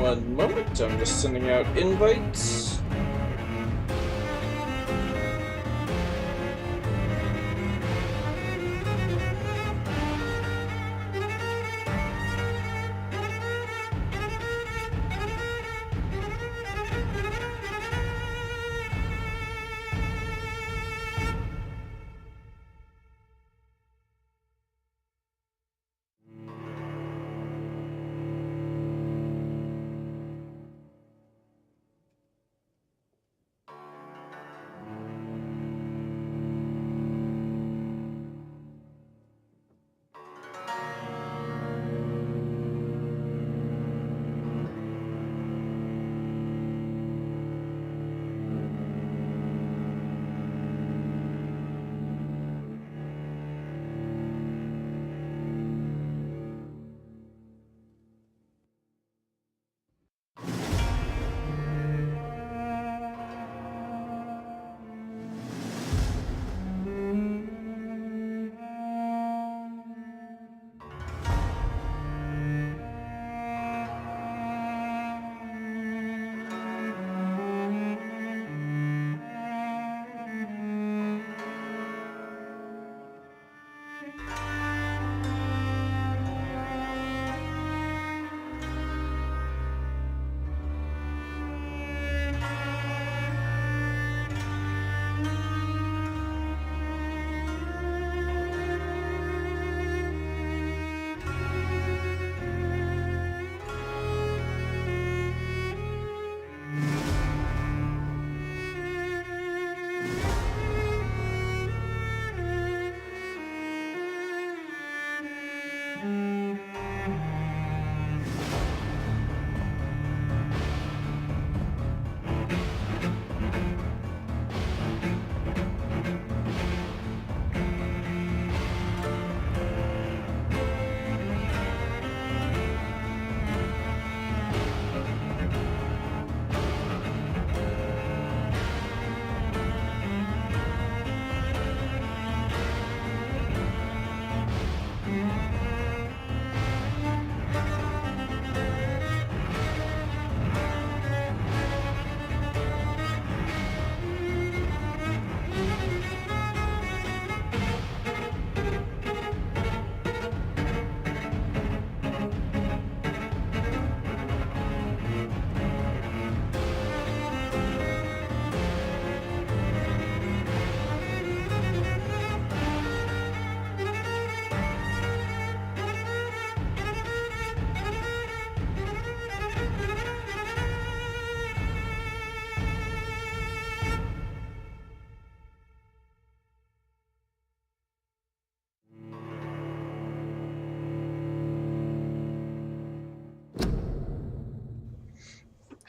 One moment, I'm just sending out invites.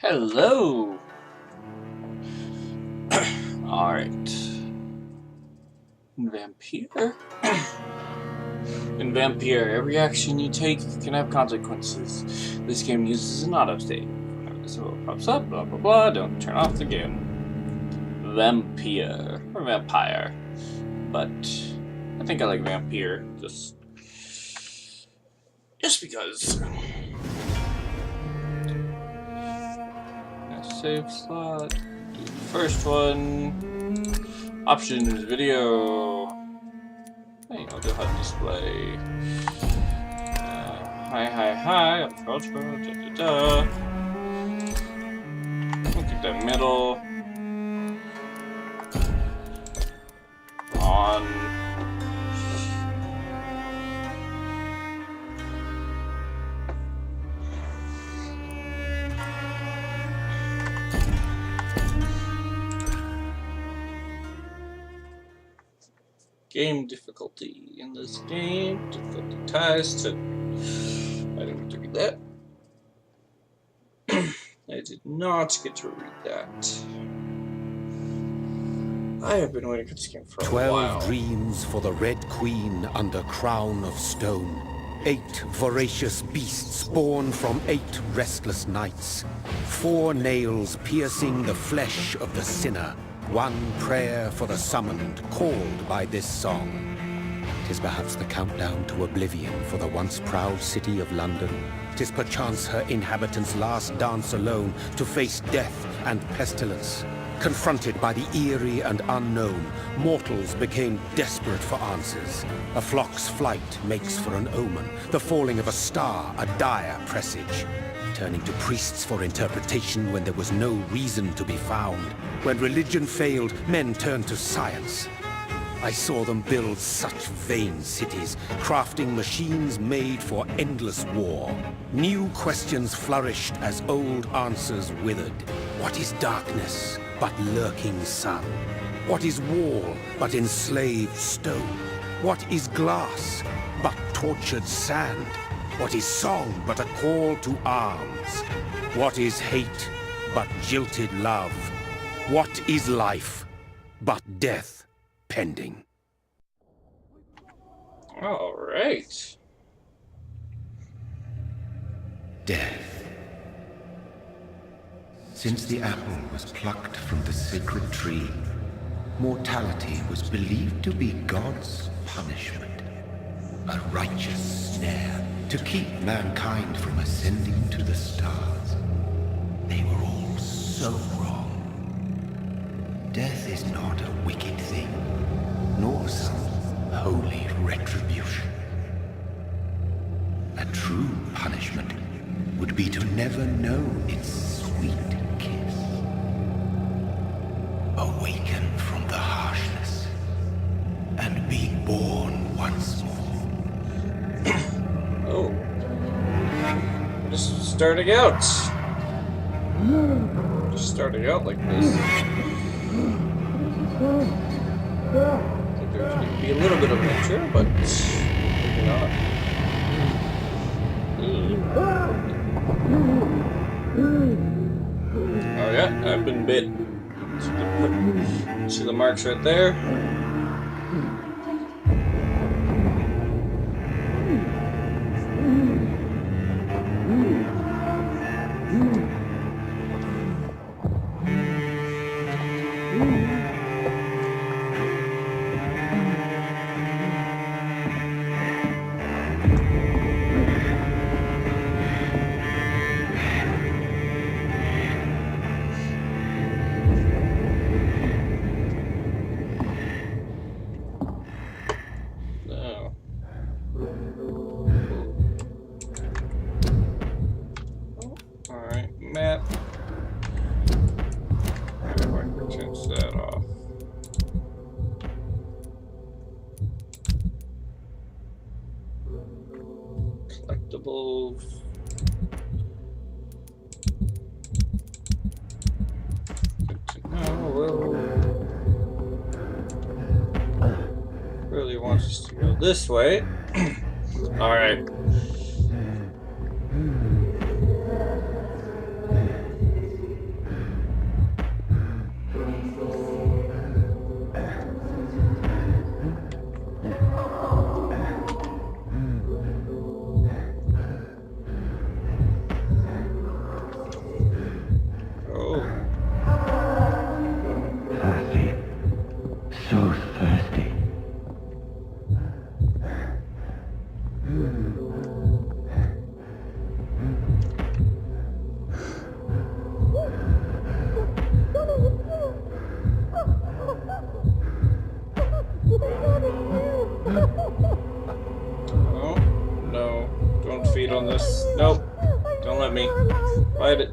Hello! Alright. Vampyr? In Vampyr, every action you take can have consequences. This game uses an autosave. Whenever the symbol pops up, blah blah blah, don't turn off the game. Vampyr. Or Vampire. But I think I like Vampyr just because. Save slot. Do the first one. Options, video. Hey, I'll do HUD display. Hi. Ultra, da. Look at the middle. On. Game difficulty. In this game, difficulty ties to... I didn't get to read that. I did not get to read that. I have been waiting for this game for a while. 12 dreams for the Red Queen under crown of stone. 8 voracious beasts born from 8 restless nights. 4 nails piercing the flesh of the sinner. 1 prayer for the summoned, called by this song. 'Tis perhaps the countdown to oblivion for the once proud city of London. 'Tis perchance her inhabitants' last dance alone to face death and pestilence. Confronted by the eerie and unknown, mortals became desperate for answers. A flock's flight makes for an omen, the falling of a star a dire presage. Turning to priests for interpretation when there was no reason to be found. When religion failed, men turned to science. I saw them build such vain cities, crafting machines made for endless war. New questions flourished as old answers withered. What is darkness but lurking sun? What is wall but enslaved stone? What is glass but tortured sand? What is song but a call to arms? What is hate but jilted love? What is life but death pending? All right. Death. Since the apple was plucked from the sacred tree, mortality was believed to be God's punishment. A righteous snare to keep mankind from ascending to the stars. They were all so wrong. Death is not a wicked thing, nor some holy retribution. A true punishment would be to never know its sweet kiss. Awaken from the harshness and be born once more. Oh. Just starting out. Just starting out like this. I think there's going to be a little bit of adventure, but maybe not. Oh yeah, I've been bit. See the marks right there? Map. If I can change that off. Collectibles. Good to know. Really wants us to go this way. All right. On this. Nope. Don't let me fight it.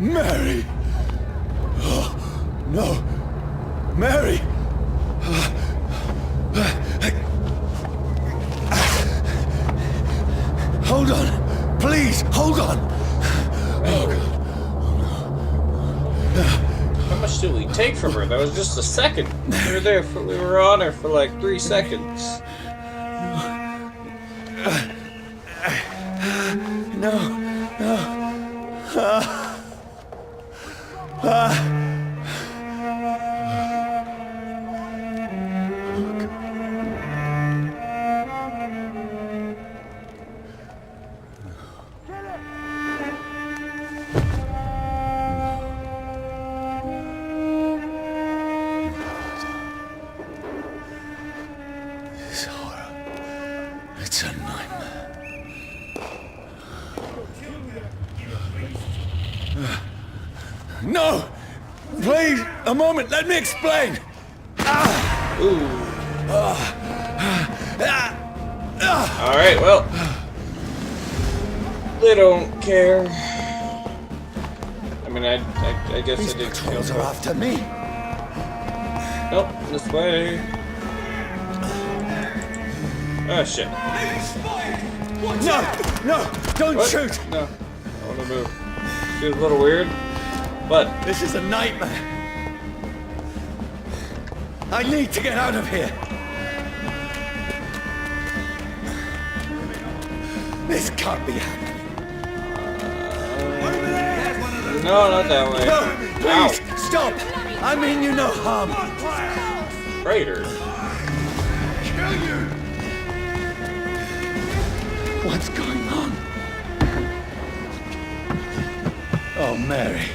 Mary! Oh, no! Mary! Hold on! Please, hold on! Oh, How much did we take from her? That was just a second. We were on her for like 3 seconds. no, no. This horror. It's a nightmare. No! Please, a moment, let me explain! Alright, well. They don't care. I mean, I guess These I did kill patrols are her. after me. Nope, this way. Oh shit. No! No! Don't What? shoot! No. I want to move. Feels a little weird. But This is a nightmare. I need to get out of here. This can't be happening. no, not that way. No! Please, Ow. stop! I mean you no harm. Traitor. Kill you! What's going on? Oh, Mary.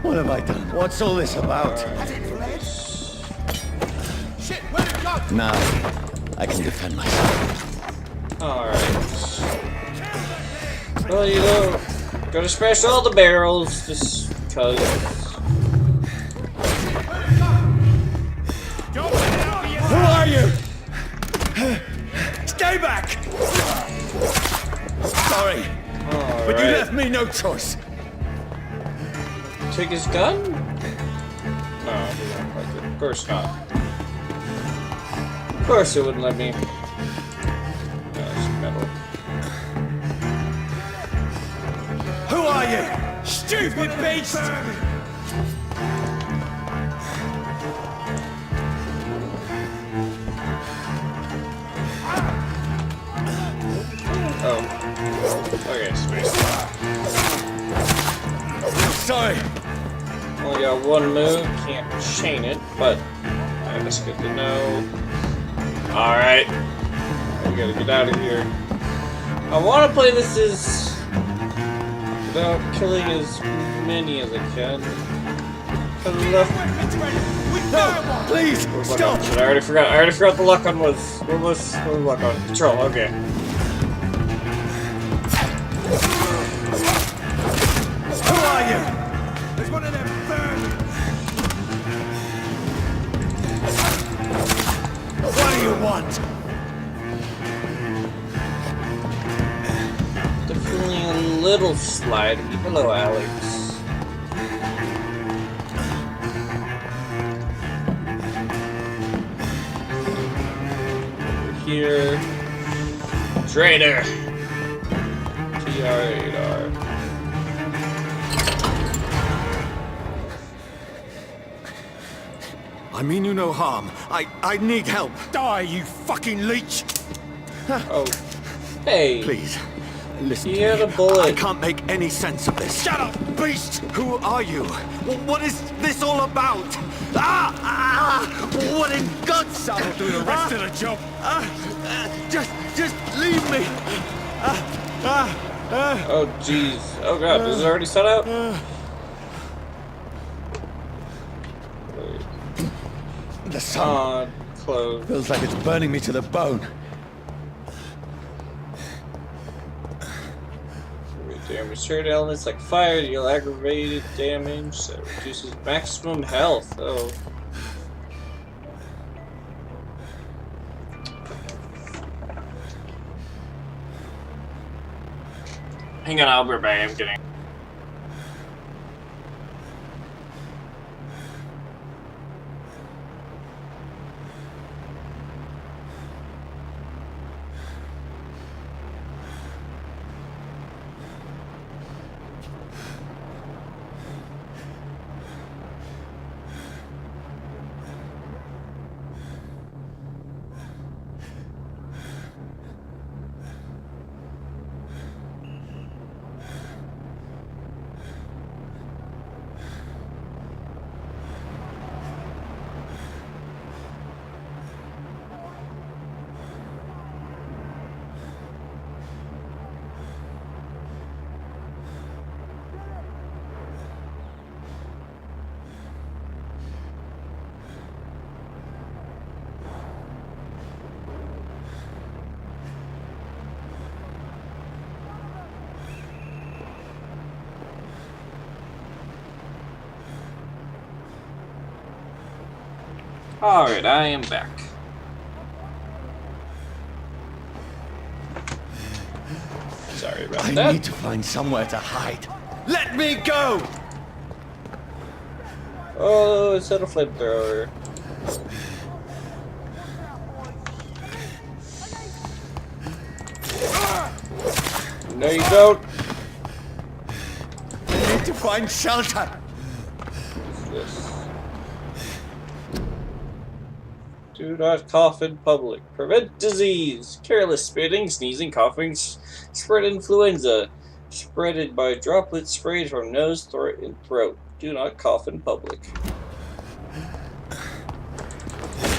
What have I done? What's all this about? Shit, where'd it go? Now, I can defend myself. Alright. Well, you know, gotta smash all the barrels just because. Who are you? Stay back! Sorry, but you left me no choice. Take his gun? No, it doesn't look like it. Of course not. Of course it wouldn't let me. No, it's metal. Who are you? Stupid beast! Oh. Okay, space. Sorry. Only got one move, can't chain it, but that's good to know. Alright. We gotta get out of here. I wanna play this as without killing as many as I can. No, please, stop! Shit, I already forgot the lock on was. What was the lock on? Control, okay. Who are you? There's one of them burned. What do you want? Definitely a little slidey. Hello, Alex. Here. Traitor. TR8R. I mean you no harm. I need help. Die, you fucking leech! Oh. Hey. Please, listen He to had me. a bullet. I can't make any sense of this. Shut up, beast! Who are you? What is this all about? What in God's name? Do the rest of the job. Just leave me. Oh, jeez. Oh, God. Is it already set out? The sun Close. feels like it's burning me to the bone. Damage certain elements like fire deal aggravated damage that reduces maximum health. Oh. Hang on, I'll be right back. I'm kidding. Alright, I am back. Sorry about that. I need to find somewhere to hide. Let me go! Oh, it's a flamethrower. No, you don't. I need to find shelter. What's this? Do not cough in public. Prevent disease. Careless spitting, sneezing, coughing, spread influenza. Spreaded by droplets sprayed from nose, throat, and throat. Do not cough in public.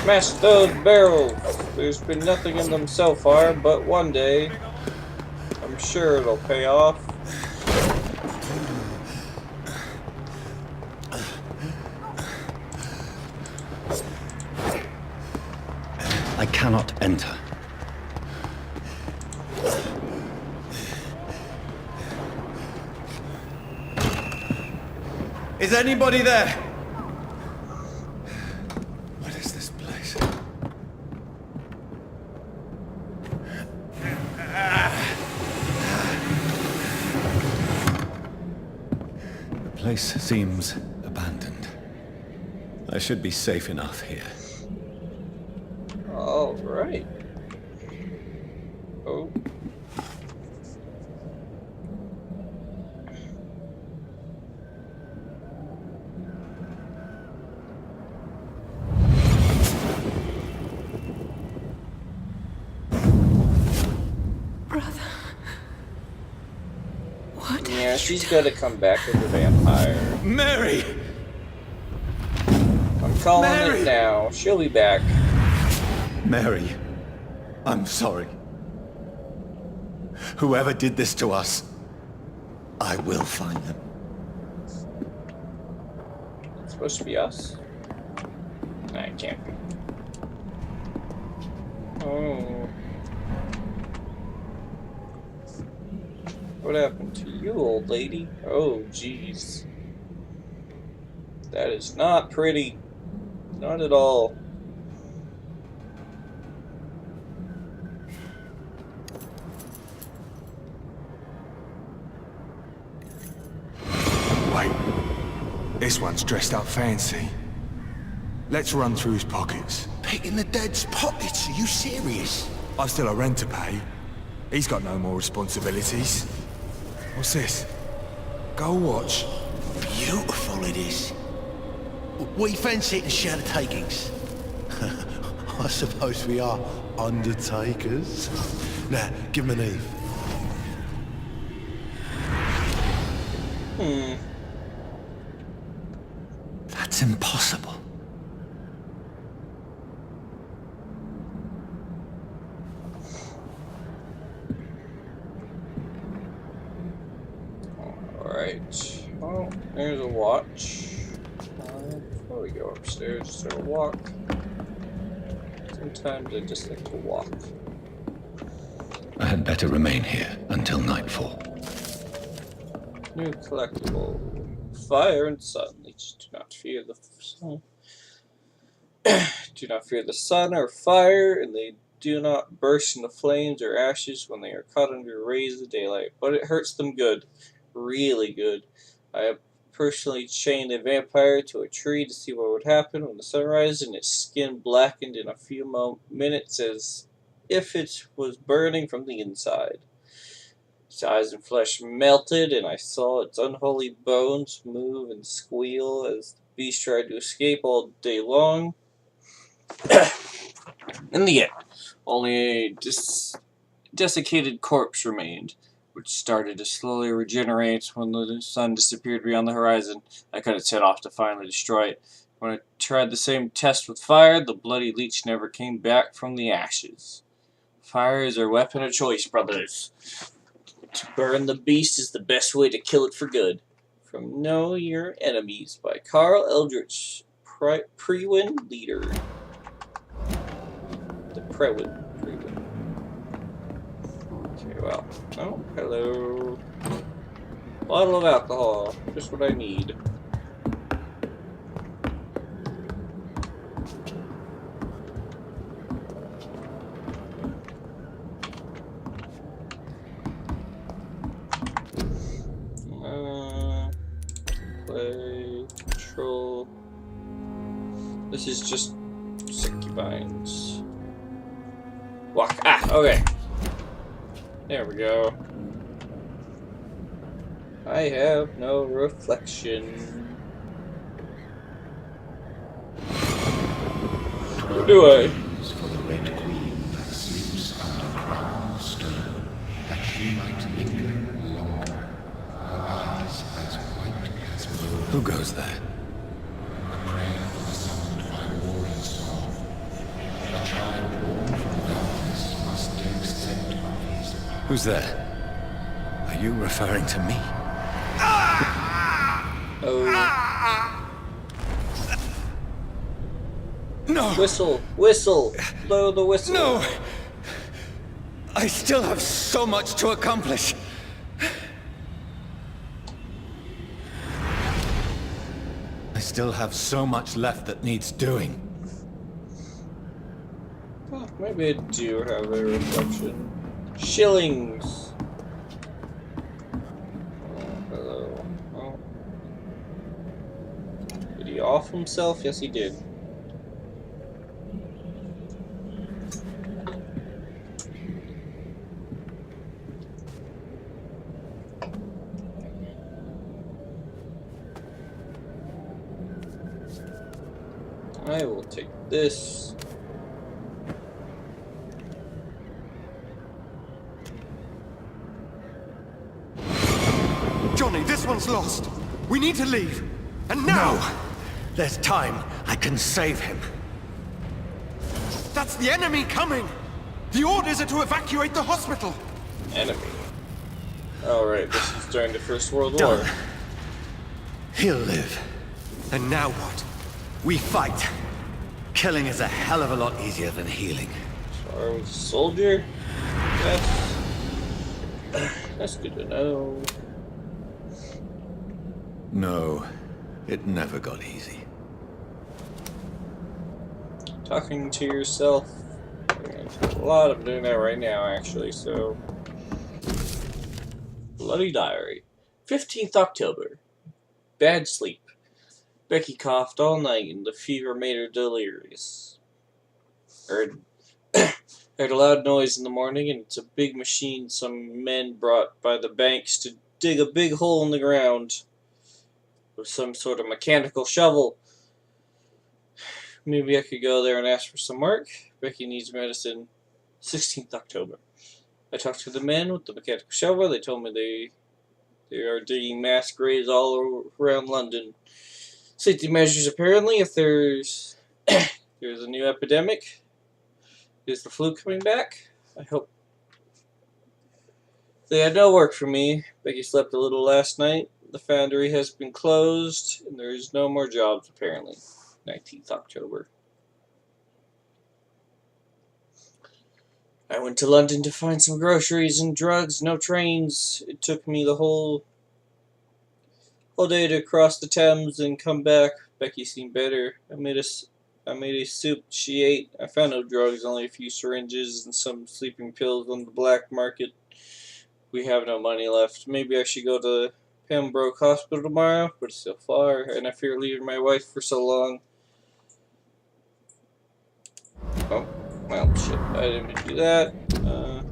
Smash those barrels. There's been nothing in them so far, but one day, I'm sure it'll pay off. I cannot enter. Is anybody there? What is this place? The place seems abandoned. I should be safe enough here. All right. Oh. Brother. What? Yeah, she's gonna come back as a vampire. Mary! I'm calling Mary! it now. She'll be back. Mary, I'm sorry. Whoever did this to us, I will find them. It's supposed to be us? Nah, it can't be. Oh. What happened to you, old lady? Oh, jeez. That is not pretty. Not at all. Wait, this one's dressed up fancy. Let's run through his pockets. Picking the dead's pockets? Are you serious? I've still a rent to pay. He's got no more responsibilities. What's this? Go watch. Beautiful it is. We fancy it and share the takings. I suppose we are undertakers. Now, give him an Eve. That's impossible. Alright. Well, there's a watch. Before we go upstairs, just gonna walk. Sometimes I just like to walk. I had better remain here until nightfall. New collectible. Fire and sun. Leeches do not fear the sun. Do not fear the sun or fire, and they do not burst into flames or ashes when they are caught under rays of daylight. But it hurts them good. Really good. I have personally chained a vampire to a tree to see what would happen when the sun rises, and its skin blackened in a few minutes as if it was burning from the inside. Its eyes and flesh melted, and I saw its unholy bones move and squeal as the beast tried to escape all day long. In the end, only a desiccated corpse remained, which started to slowly regenerate when the sun disappeared beyond the horizon. I could have set off to finally destroy it. When I tried the same test with fire, the bloody leech never came back from the ashes. Fire is our weapon of choice, brothers. To burn the beast is the best way to kill it for good. From Know Your Enemies by Carl Eldritch, Prewin leader. The Prewin. Okay, well. Oh, hello. Bottle of alcohol. Just what I need. This is just succubines. Walk. Ah, okay. There we go. I have no reflection. Or do I? For the Red Queen that sleeps under crown of stone, that she might linger longer, her eyes as white as wool. Who goes there? A prayer summoned by warrior song. A child born from darkness must accept of his. Who's there? Are you referring to me? Oh. No! Whistle! Whistle! Blow the whistle! No! I still have so much to accomplish. I still have so much left that needs doing. Oh, maybe I do have a reflection. Shillings! Oh, hello. Oh. Did he off himself? Yes, he did. I will take this. Johnny, this one's lost. We need to leave. And now! No! There's time. I can save him. That's the enemy coming! The orders are to evacuate the hospital! Enemy. Alright, this is during the First World Done. War. He'll live. And now what? We fight. Killing is a hell of a lot easier than healing. So I was a soldier? That's good to know. No, it never got easy. Talking to yourself. A lot of doing that right now, actually, so. Bloody diary. 15th October. Bad sleep. Becky coughed all night and the fever made her delirious. Heard a loud noise in the morning, and it's a big machine some men brought by the banks to dig a big hole in the ground with some sort of mechanical shovel. Maybe I could go there and ask for some work. Becky needs medicine. 16th October. I talked to the men with the mechanical shovel. They told me they are digging mass graves all around London. Safety measures apparently. If there's there's a new epidemic. Is the flu coming back? I hope. They had no work for me. Becky slept a little last night. The foundry has been closed, and there is no more jobs apparently. 19th October. I went to London to find some groceries and drugs. No trains. It took me the whole day to cross the Thames and come back. Becky seemed better. I made a soup she ate. I found no drugs, only a few syringes and some sleeping pills on the black market. We have no money left. Maybe I should go to Pembroke Hospital tomorrow, but it's so far, and I fear leaving my wife for so long. Oh, well, shit. I didn't mean to do that.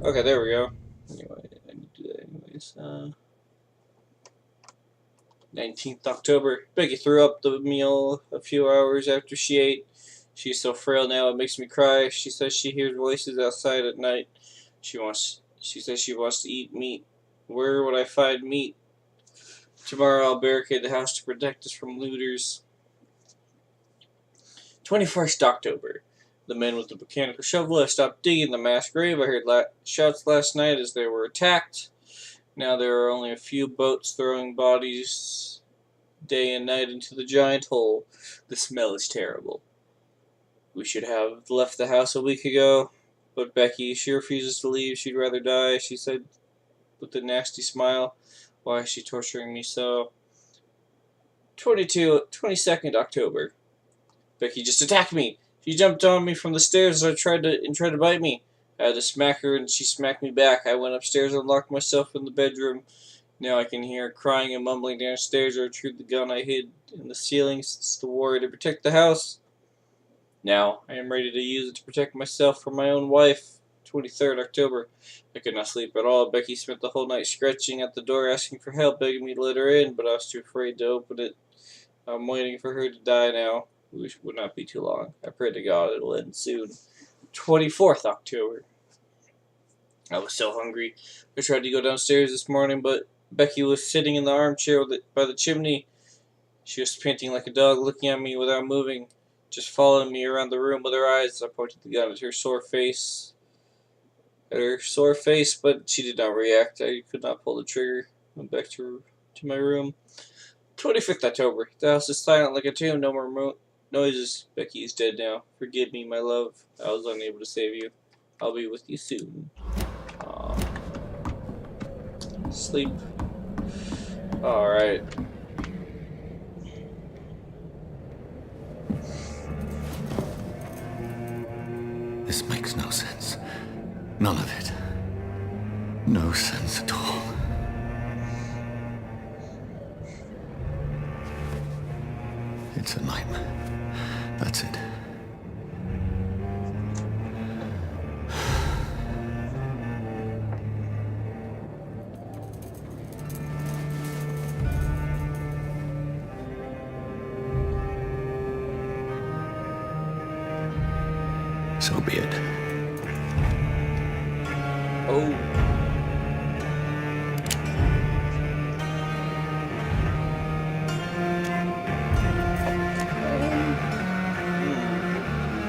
Okay, there we go. Anyway, I need to do that anyways. 19th October. Becky threw up the meal a few hours after she ate. She's so frail now it makes me cry. She says she hears voices outside at night. She says she wants to eat meat. Where would I find meat? Tomorrow I'll barricade the house to protect us from looters. 21st October. The men with the mechanical shovel have stopped digging the mass grave. I heard shouts last night as they were attacked. Now there are only a few boats throwing bodies day and night into the giant hole. The smell is terrible. We should have left the house a week ago, but Becky, she refuses to leave. She'd rather die, she said with a nasty smile. Why is she torturing me so? 22nd October. Becky just attacked me. She jumped on me from the stairs and tried to bite me. I had to smack her and she smacked me back. I went upstairs and locked myself in the bedroom. Now I can hear her crying and mumbling downstairs. I retrieved the gun I hid in the ceiling since the war to protect the house. Now, I am ready to use it to protect myself from my own wife. 23rd October. I could not sleep at all. Becky spent the whole night scratching at the door, asking for help, begging me to let her in, but I was too afraid to open it. I'm waiting for her to die now. Which would not be too long. I pray to God it'll end soon. 24th October. I was so hungry. I tried to go downstairs this morning, but Becky was sitting in the armchair by the chimney. She was panting like a dog, looking at me without moving, just following me around the room with her eyes. I pointed the gun at her sore face. But she did not react. I could not pull the trigger. Went back to my room. 25th October. The house is silent like a tomb. No more noises. Becky is dead now. Forgive me, my love. I was unable to save you. I'll be with you soon. Sleep. Alright. This makes no sense. None of it. No sense at all. It's a nightmare. That's it. So be it. Oh.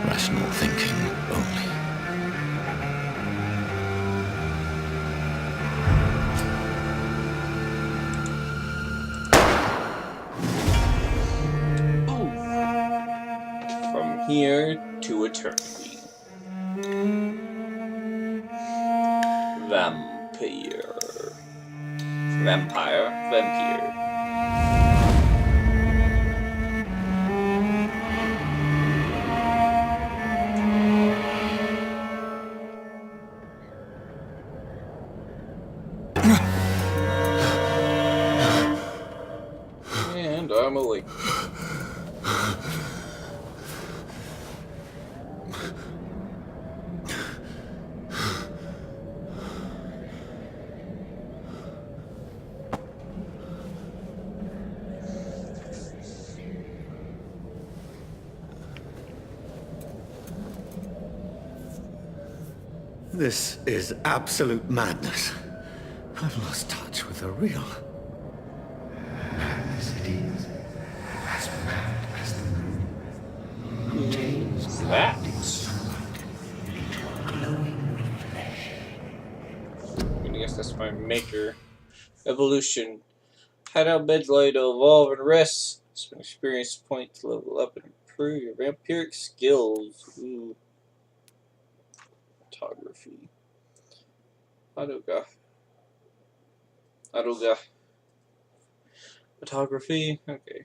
Rational thinking only. From here to eternity. Vampyr. And I'm awake. This is absolute madness. I've lost touch with the real. Mad as it is, as mad as the moon. Who's that? I guess that's my maker. Evolution. Hideout beds allow you to evolve and rest. Spend experience point to level up and improve your vampiric skills. Ooh. Photography. Aruga. Photography. Okay.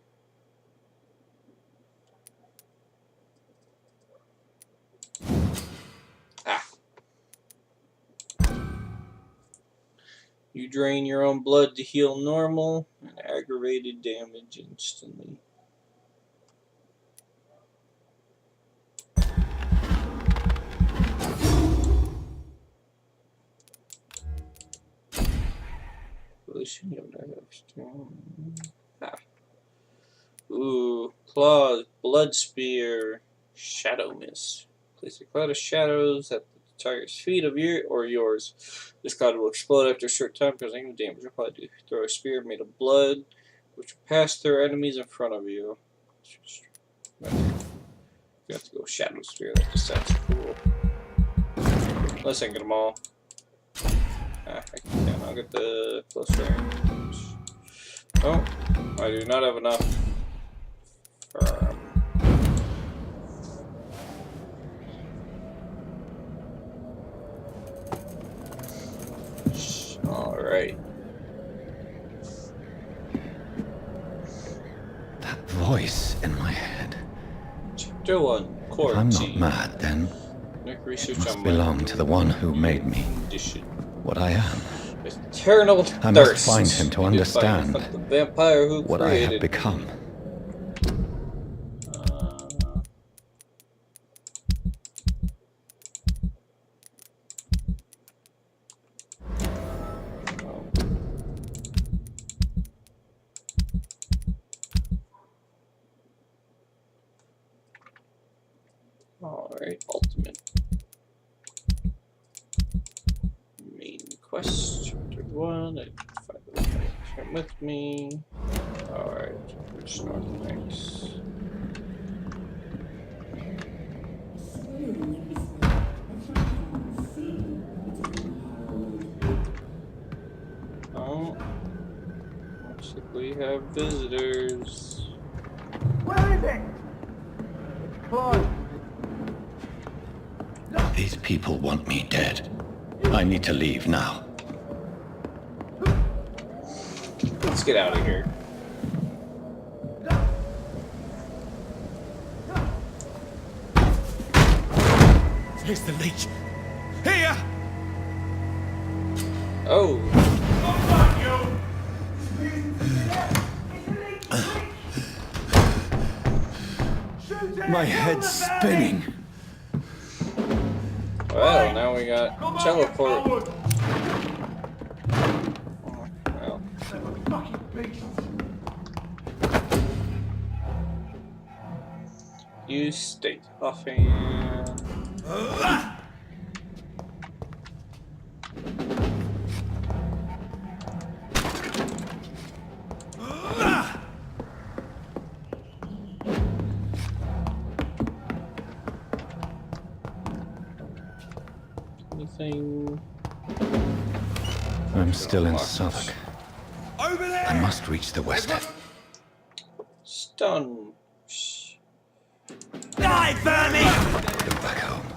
You drain your own blood to heal normal and aggravated damage instantly. Ooh, claws, blood spear, shadow mist. Place a cloud of shadows at the target's feet of yours. This cloud will explode after a short time because any damage applied to throw a spear made of blood, which will pass through enemies in front of you. You have to go shadow spear. That just sounds cool. Let's get them all. I'll get the close range. Oh, I do not have enough. Alright. That voice in my head. Chapter 1, Core If I'm not mad, then it must belong to the one who made me what I am. Eternal thirst. I must find him to understand the vampire who what I have become. Alright, ultimate. Main quest, chapter 1. I find the come with me. Alright, which north thanks. Oh, looks like we have visitors. Where is it? Boy. These people want me dead. I need to leave now. Let's get out of here. Here's the leech. Here! Oh. My head's spinning. Well, now we got teleport. Well. Use state offhand. Anything? I'm still in Suffolk. I must reach the west end. Stun. Die, vermin! Go back home.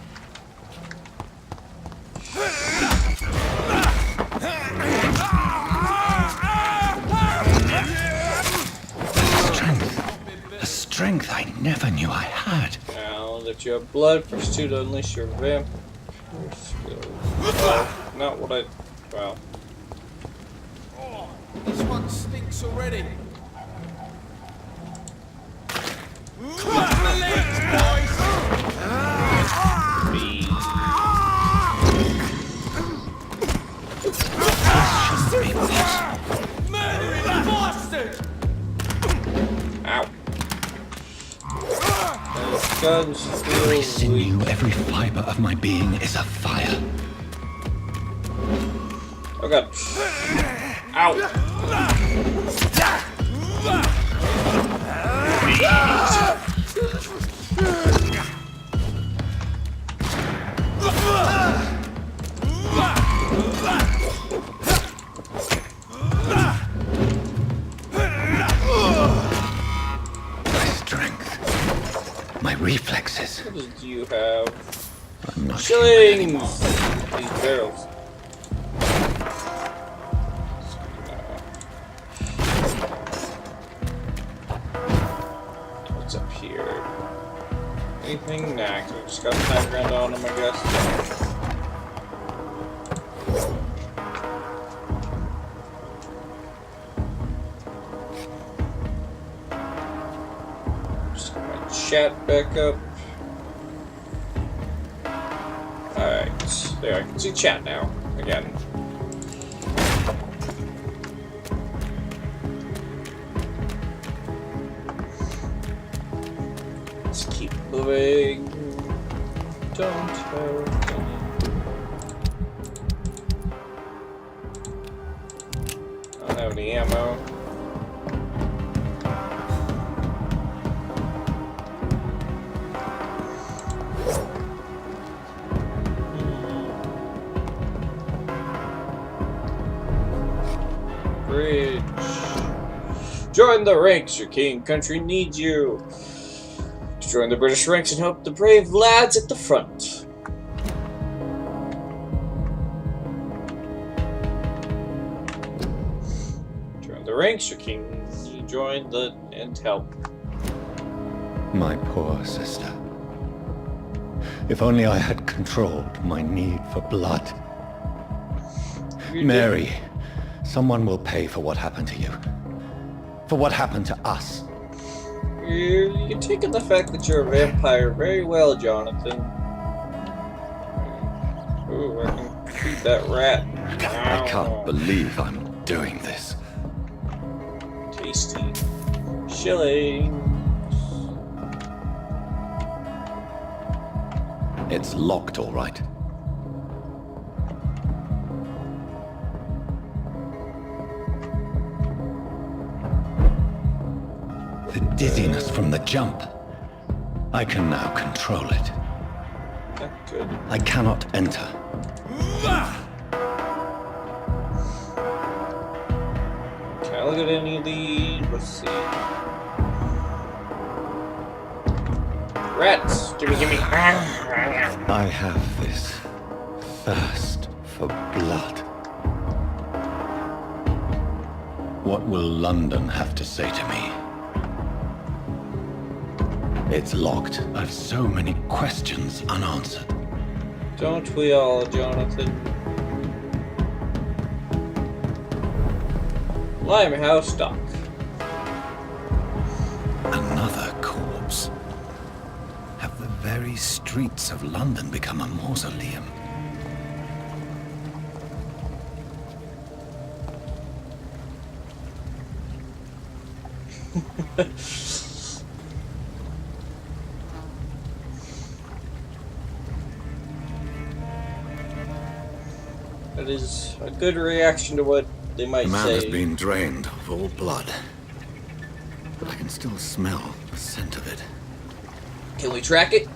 A strength I never knew I had. Now that you have blood, press 2 to unleash your Vampyr skills. Well, not what I. Well. This one stinks already. Ow. Guns Every feel sinew, weak. every fiber of my being is afire. Oh god. Ow. My strength. My reflexes. What do you have? I'm not human Shillings! anymore. These barrels. What's up here? Anything? Nah, 'cause we just got 5 grand on them, I guess. Just get my chat back up. Alright, there, I can see chat now, again. Let's keep moving. Don't hurt me. I don't have any ammo. Bridge. Join the ranks, your king and country needs you. Join the British ranks and help the brave lads at the front. Join the ranks, your king. You join the and help. My poor sister. If only I had controlled my need for blood. You Mary, someone will pay for what happened to you. For what happened to us. You're taking the fact that you're a vampire very well, Jonathan. Ooh, I can feed that rat. I can't believe I'm doing this. Tasty. Shillings. It's locked, all right. The dizziness from the jump. I can now control it. Not good. I cannot enter. Can I look at any of these? Let's see. Rats! Gimme! I have this thirst for blood. What will London have to say to me? It's locked. I've so many questions unanswered. Don't we all, Jonathan? Limehouse Dock. Another corpse. Have the very streets of London become a mausoleum? That is a good reaction to what they might Man say. has been drained of all blood. But I can still smell the scent of it. Can we track it?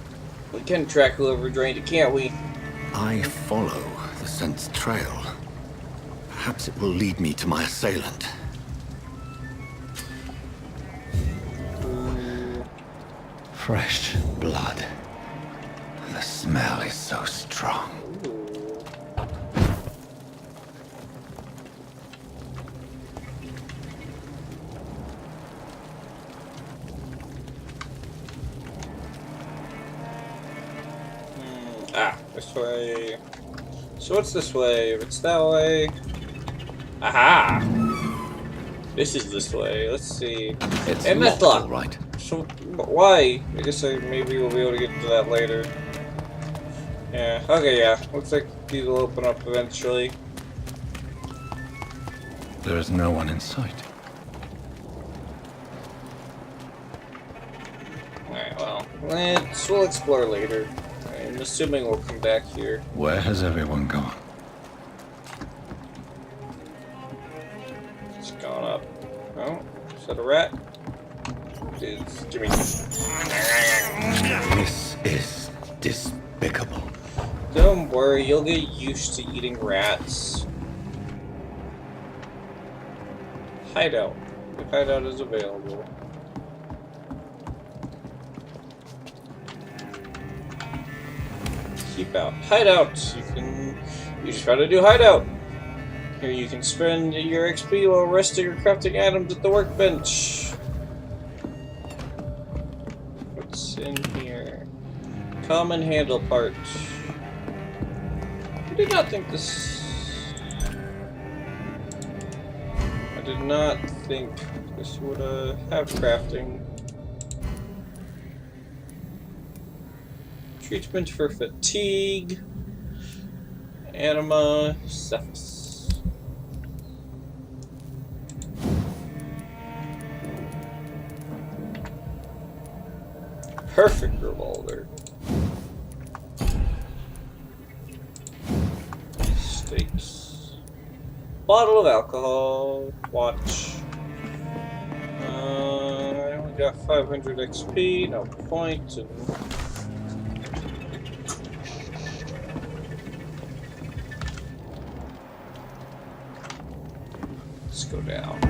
We can track whoever drained it, can't we? I follow the scent's trail. Perhaps it will lead me to my assailant. Fresh blood. The smell is so strong. This way. So what's this way? If it's that way... Aha! This is this way. Let's see. It's and that's locked, locked. all right. So, why? I guess maybe we'll be able to get to that later. Yeah, okay, yeah. Looks like these will open up eventually. There is no one in sight. Alright, well, we'll explore later. I'm assuming we'll come back here. Where has everyone gone? It's gone up. Oh, is that a rat? It's Jimmy. This is despicable. Don't worry, you'll get used to eating rats. Hideout. The hideout is available. Keep out. Hideout! You just gotta do hideout! Here you can spend your XP while resting or crafting items at the workbench. What's in here? Common handle part. I did not think this... I did not think this would have crafting. Treatment for fatigue. Anima Cephas. Perfect revolver. Steaks. Bottle of alcohol. Watch. I only got 500 XP, no point. And let's go down.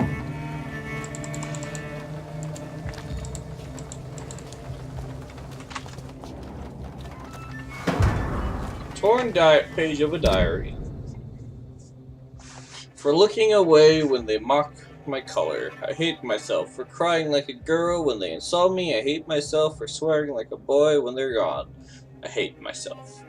Torn page of a diary. For looking away when they mock my color. I hate myself for crying like a girl when they insult me. I hate myself for swearing like a boy when they're gone. I hate myself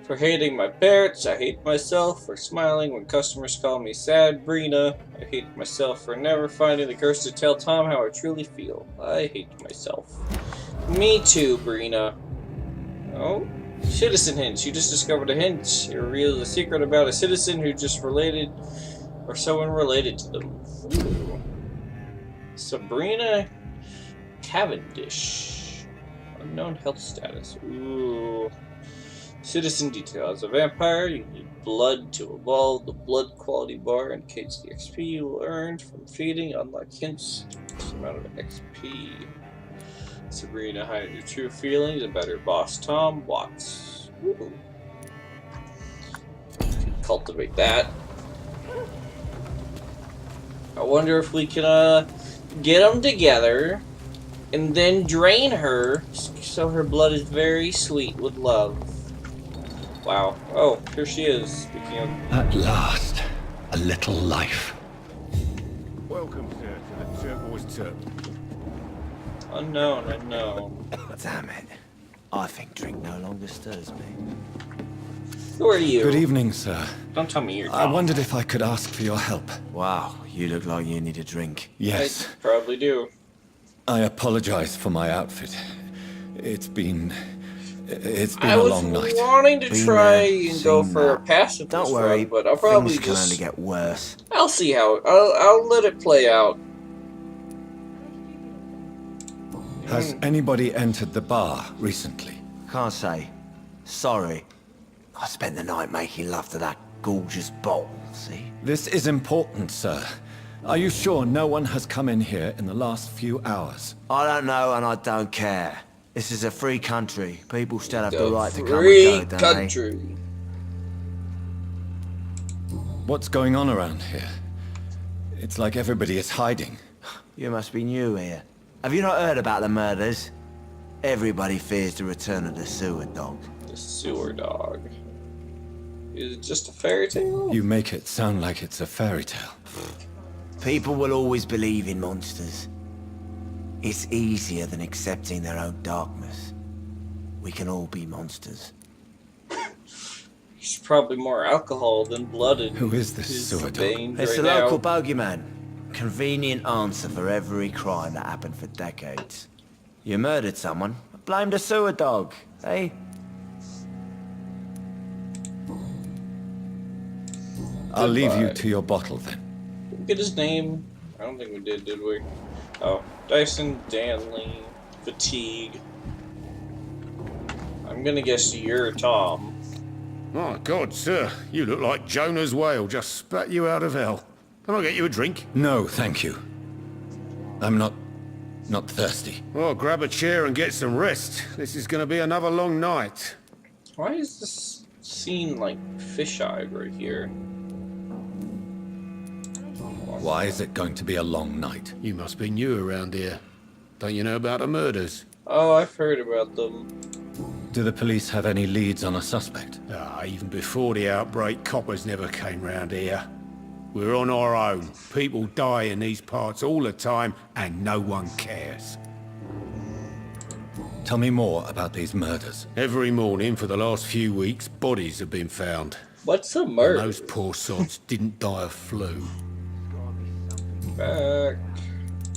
for hating my parents. I hate myself for smiling when customers call me sad, Brina. I hate myself for never finding the courage to tell Tom how I truly feel. I hate myself. Me too, Brina. Oh, citizen hint. You just discovered a hint. It reveals a secret about a citizen who just related, or someone related to them. Ooh. Sabrina Cavendish. Unknown health status. Ooh. Citizen detail. As a vampire, you need blood to evolve. The blood quality bar indicates the XP you earned from feeding. Unlock hints. The amount of XP. Sabrina hiding your true feelings. A better boss, Tom Watts. Ooh. Cultivate that. I wonder if we can get them together and then drain her so her blood is very sweet with love. Wow. Oh, here she is. Speaking of... At last, a little life. Welcome, sir, to the Turquoise Turtle. Unknown. Damn it. I think drink no longer stirs me. Who are you? Good evening, sir. Don't tell me you're I Tom. wondered if I could ask for your help. Wow, you look like you need a drink. Yes. I probably do. I apologize for my outfit. It's been I a was long night. wanting to Been try there, and go seen for a that. passive Don't worry, but I'll probably things can just... only get worse. I'll see how... I'll let it play out. Has anybody entered the bar recently? Can't say. Sorry. I spent the night making love to that gorgeous bottle, see? This is important, sir. Are you sure no one has come in here in the last few hours? I don't know and I don't care. This is a free country. People still have the The right to come free and go, don't they? country. What's going on around here? It's like everybody is hiding. You must be new here. Have you not heard about the murders? Everybody fears the return of the sewer dog. The sewer dog. Is it just a fairy tale? You make it sound like it's a fairy tale. People will always believe in monsters. It's easier than accepting their own darkness. We can all be monsters. He's probably more alcohol than blood in Who is this his sewer dog? veins It's right the local now. bogeyman. Convenient answer for every crime that happened for decades. You murdered someone, blame the sewer dog, eh? I'll leave you Goodbye. to your bottle then. Did we get his name? I don't think we did we? Oh, Dyson Danley. Fatigue. I'm gonna guess you're Tom. My God, sir, you look like Jonah's whale just spat you out of hell. Can I get you a drink? No, thank you. I'm not thirsty. Well, grab a chair and get some rest. This is going to be another long night. Why is this scene like fish-eyed right here? Why is it going to be a long night? You must be new around here. Don't you know about the murders? Oh, I've heard about them. Do the police have any leads on a suspect? Even before the outbreak, coppers never came round here. We're on our own. People die in these parts all the time, and no one cares. Tell me more about these murders. Every morning for the last few weeks, bodies have been found. What's a And murder? those poor sods didn't die of flu. Back.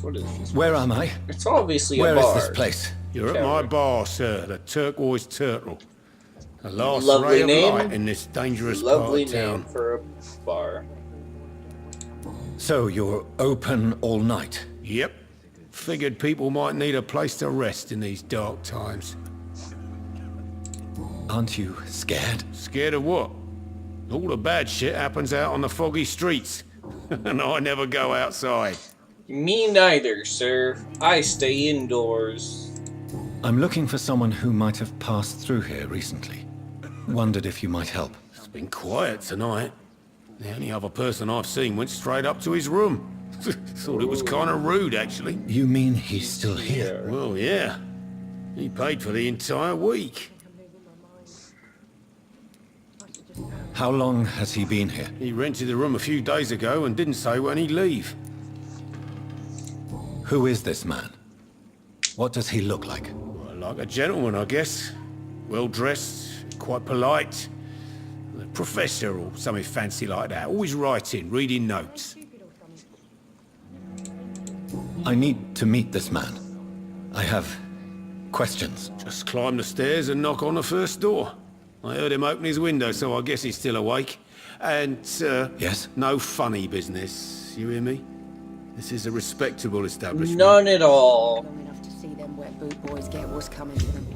What is this? Where am I? It's obviously Where a is bar. this place? You're at Tavern. my bar, sir, the Turquoise Turtle. The last Lovely ray of name. light in this dangerous Lovely part of name town. for a bar. So you're open all night? Yep. Figured people might need a place to rest in these dark times. Aren't you scared? Scared of what? All the bad shit happens out on the foggy streets. And I never go outside. Me neither, sir. I stay indoors. I'm looking for someone who might have passed through here recently. Wondered if you might help. It's been quiet tonight. The only other person I've seen went straight up to his room. Thought it was kind of rude, actually. You mean he's still here? Well, yeah. He paid for the entire week. How long has he been here? He rented the room a few days ago and didn't say when he'd leave. Who is this man? What does he look like? Well, like a gentleman, I guess. Well-dressed, quite polite. A professor or something fancy like that. Always writing, reading notes. I need to meet this man. I have questions. Just climb the stairs and knock on the first door. I heard him open his window, so I guess he's still awake. And, Yes? no funny business. You hear me? This is a respectable establishment. None at all. Long enough to see them wet boot boys get what's coming to them.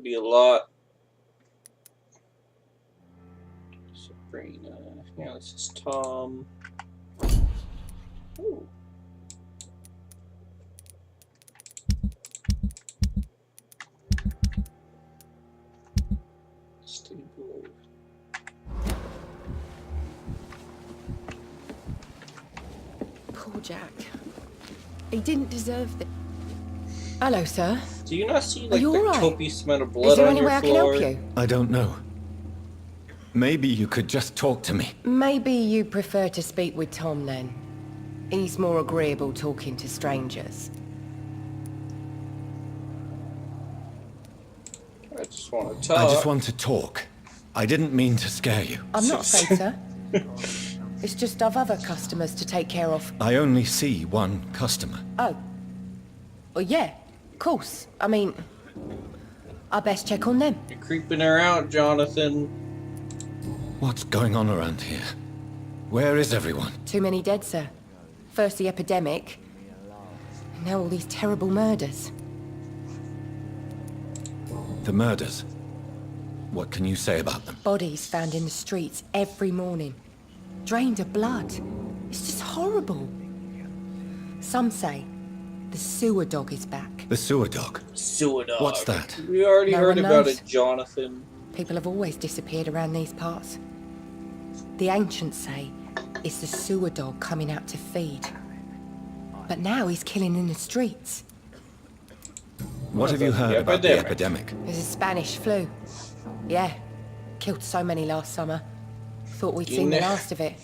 be a lot. Sabrina. Yeah, this is Tom. Ooh. Stable. Poor Jack. He didn't deserve the... Hello, sir. Do you not see Are like you the all right? copious amount of blood Is there on any your way I can floor? help you? I don't know. Maybe you could just talk to me. Maybe you prefer to speak with Tom then. He's more agreeable talking to strangers. I just want to talk. I just want to talk. I didn't mean to scare you. I'm not afraid, sir. It's just I've other customers to take care of. I only see one customer. Oh. Well, yeah, of course. I mean, I best check on them. You're creeping her out, Jonathan. What's going on around here? Where is everyone? Too many dead, sir. First the epidemic, and now all these terrible murders. The murders. What can you say about them? Bodies found in the streets every morning. Drained of blood. It's just horrible. Some say the sewer dog is back. The sewer dog. Sewer dog. What's that? We already No heard one about knows. it, Jonathan. People have always disappeared around these parts. The ancients say it's the sewer dog coming out to feed. But now he's killing in the streets. What have you about the heard about the epidemic? epidemic? There's a Spanish flu. Yeah. Killed so many last summer. Thought we'd You seen the ne- last of it.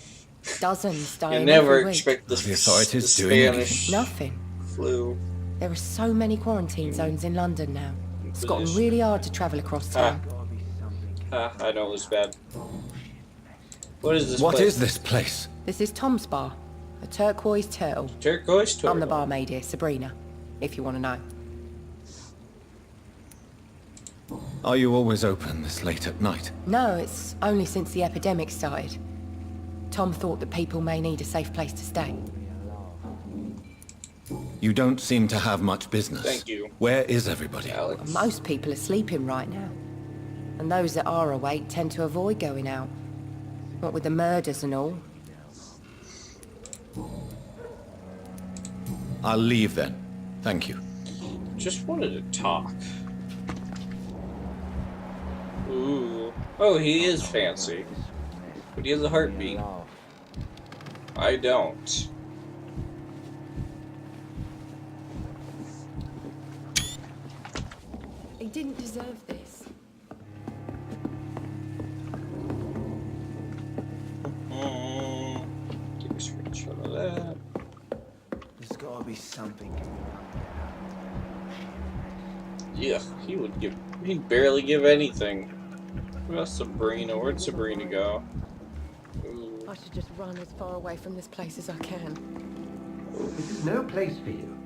Dozens dying You never every week. expect the, The authorities the doing Spanish Nothing. flu. There are so many quarantine zones in London now. It's gotten really hard to travel across town. I know it was bad. What is this What place? is this place? This is Tom's bar. A turquoise turtle. Turquoise turtle. I'm the barmaid here, Sabrina, if you want to know. Are you always open this late at night? No, it's only since the epidemic started. Tom thought that people may need a safe place to stay. You don't seem to have much business. Thank you. Where is everybody? Alex. Most people are sleeping right now. And those that are awake tend to avoid going out. What with the murders and all. I'll leave then. Thank you. Just wanted to talk. Ooh. Oh, he is fancy. But he has a heartbeat. I don't. He didn't deserve this. Take a screenshot of that. There's gotta be something. Yeah, he would give. He'd barely give anything. What about Sabrina? Where'd Sabrina go? Ooh. I should just run as far away from this place as I can. This is no place for you.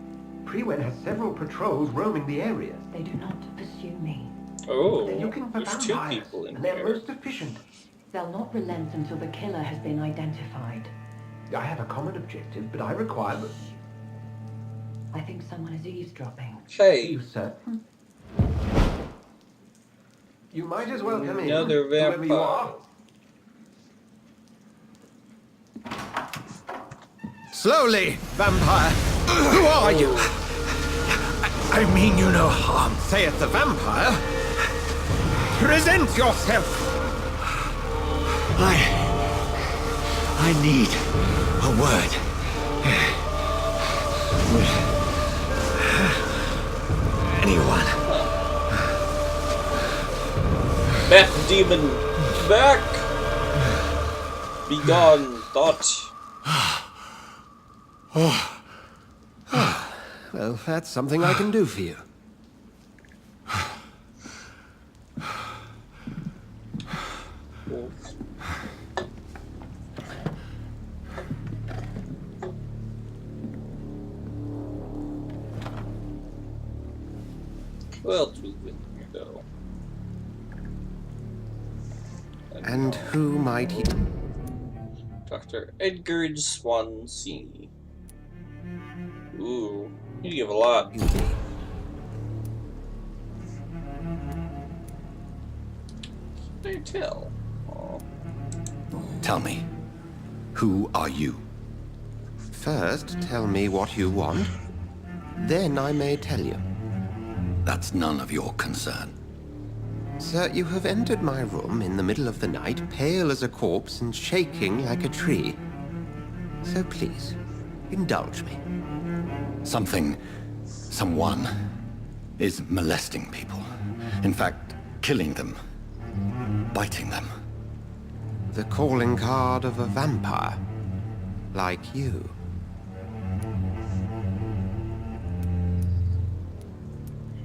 Prewen has several patrols roaming the area. They do not pursue me. Oh, They're looking for there's two vampires, people in and they're here. most efficient. They'll not relent until the killer has been identified. I have a common objective, but I require... I think someone is eavesdropping. Hey, You, sir. You might as well come in, another whoever you vampire. are. Slowly, vampire. Who are you? I mean you no harm, saith the vampire. Present yourself. I need a word. With anyone. Back, demon! Back! Be gone, thought. Well, that's something I can do for you. Well, to the though. And who might he... Dr. Edgar Swansea. Ooh, you give a lot. they tell? Oh. Tell me, who are you? First, tell me what you want. Then I may tell you. That's none of your concern. Sir, you have entered my room in the middle of the night, pale as a corpse and shaking like a tree. So please, indulge me. Someone is molesting people. In fact, killing them. Biting them. The calling card of a vampire. Like you.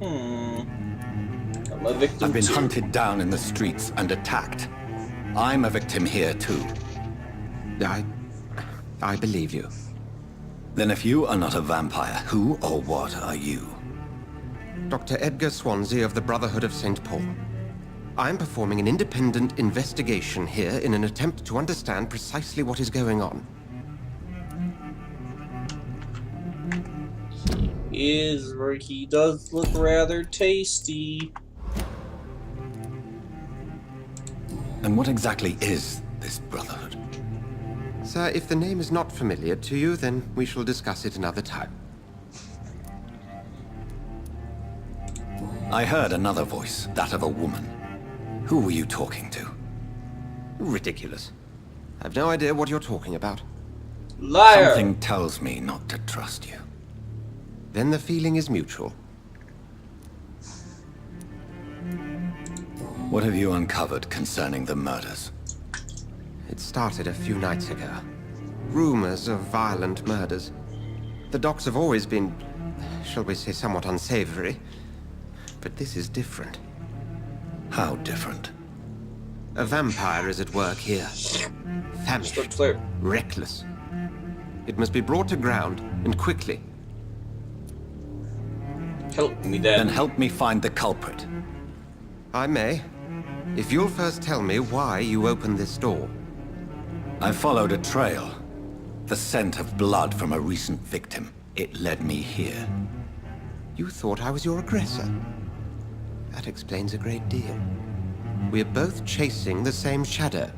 I'm a victim I've been too. hunted down in the streets and attacked. I'm a victim here too. I believe you. Then if you are not a vampire, who or what are you? Dr. Edgar Swansea of the Brotherhood of St. Paul. I'm performing an independent investigation here in an attempt to understand precisely what is going on. He does look rather tasty. And what exactly is this Brotherhood? Sir, if the name is not familiar to you, then we shall discuss it another time. I heard another voice, that of a woman. Who were you talking to? Ridiculous. I've no idea what you're talking about. Liar! Something tells me not to trust you. Then the feeling is mutual. What have you uncovered concerning the murders? It started a few nights ago. Rumors of violent murders. The docks have always been, shall we say, somewhat unsavory. But this is different. How different? A vampire is at work here. Famished. Reckless. It must be brought to ground, and quickly. Help me then. Then help me find the culprit. I may. If you'll first tell me why you opened this door. I followed a trail. The scent of blood from a recent victim. It led me here. You thought I was your aggressor. That explains a great deal. We're both chasing the same shadow.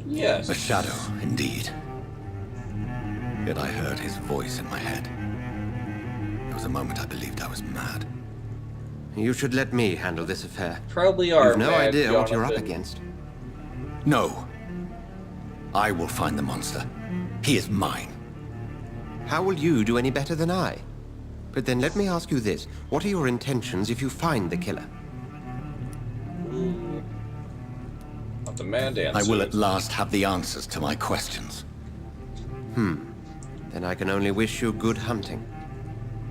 Yes. A shadow, indeed. Yet I heard his voice in my head. There was a moment I believed I was mad. You should let me handle this affair. Probably are. You've no mad, idea what you're up Jonathan. against. No. I will find the monster. He is mine. How will you do any better than I? But then let me ask you this. What are your intentions if you find the killer? Not the man dance. I will at last have the answers to my questions. Then I can only wish you good hunting.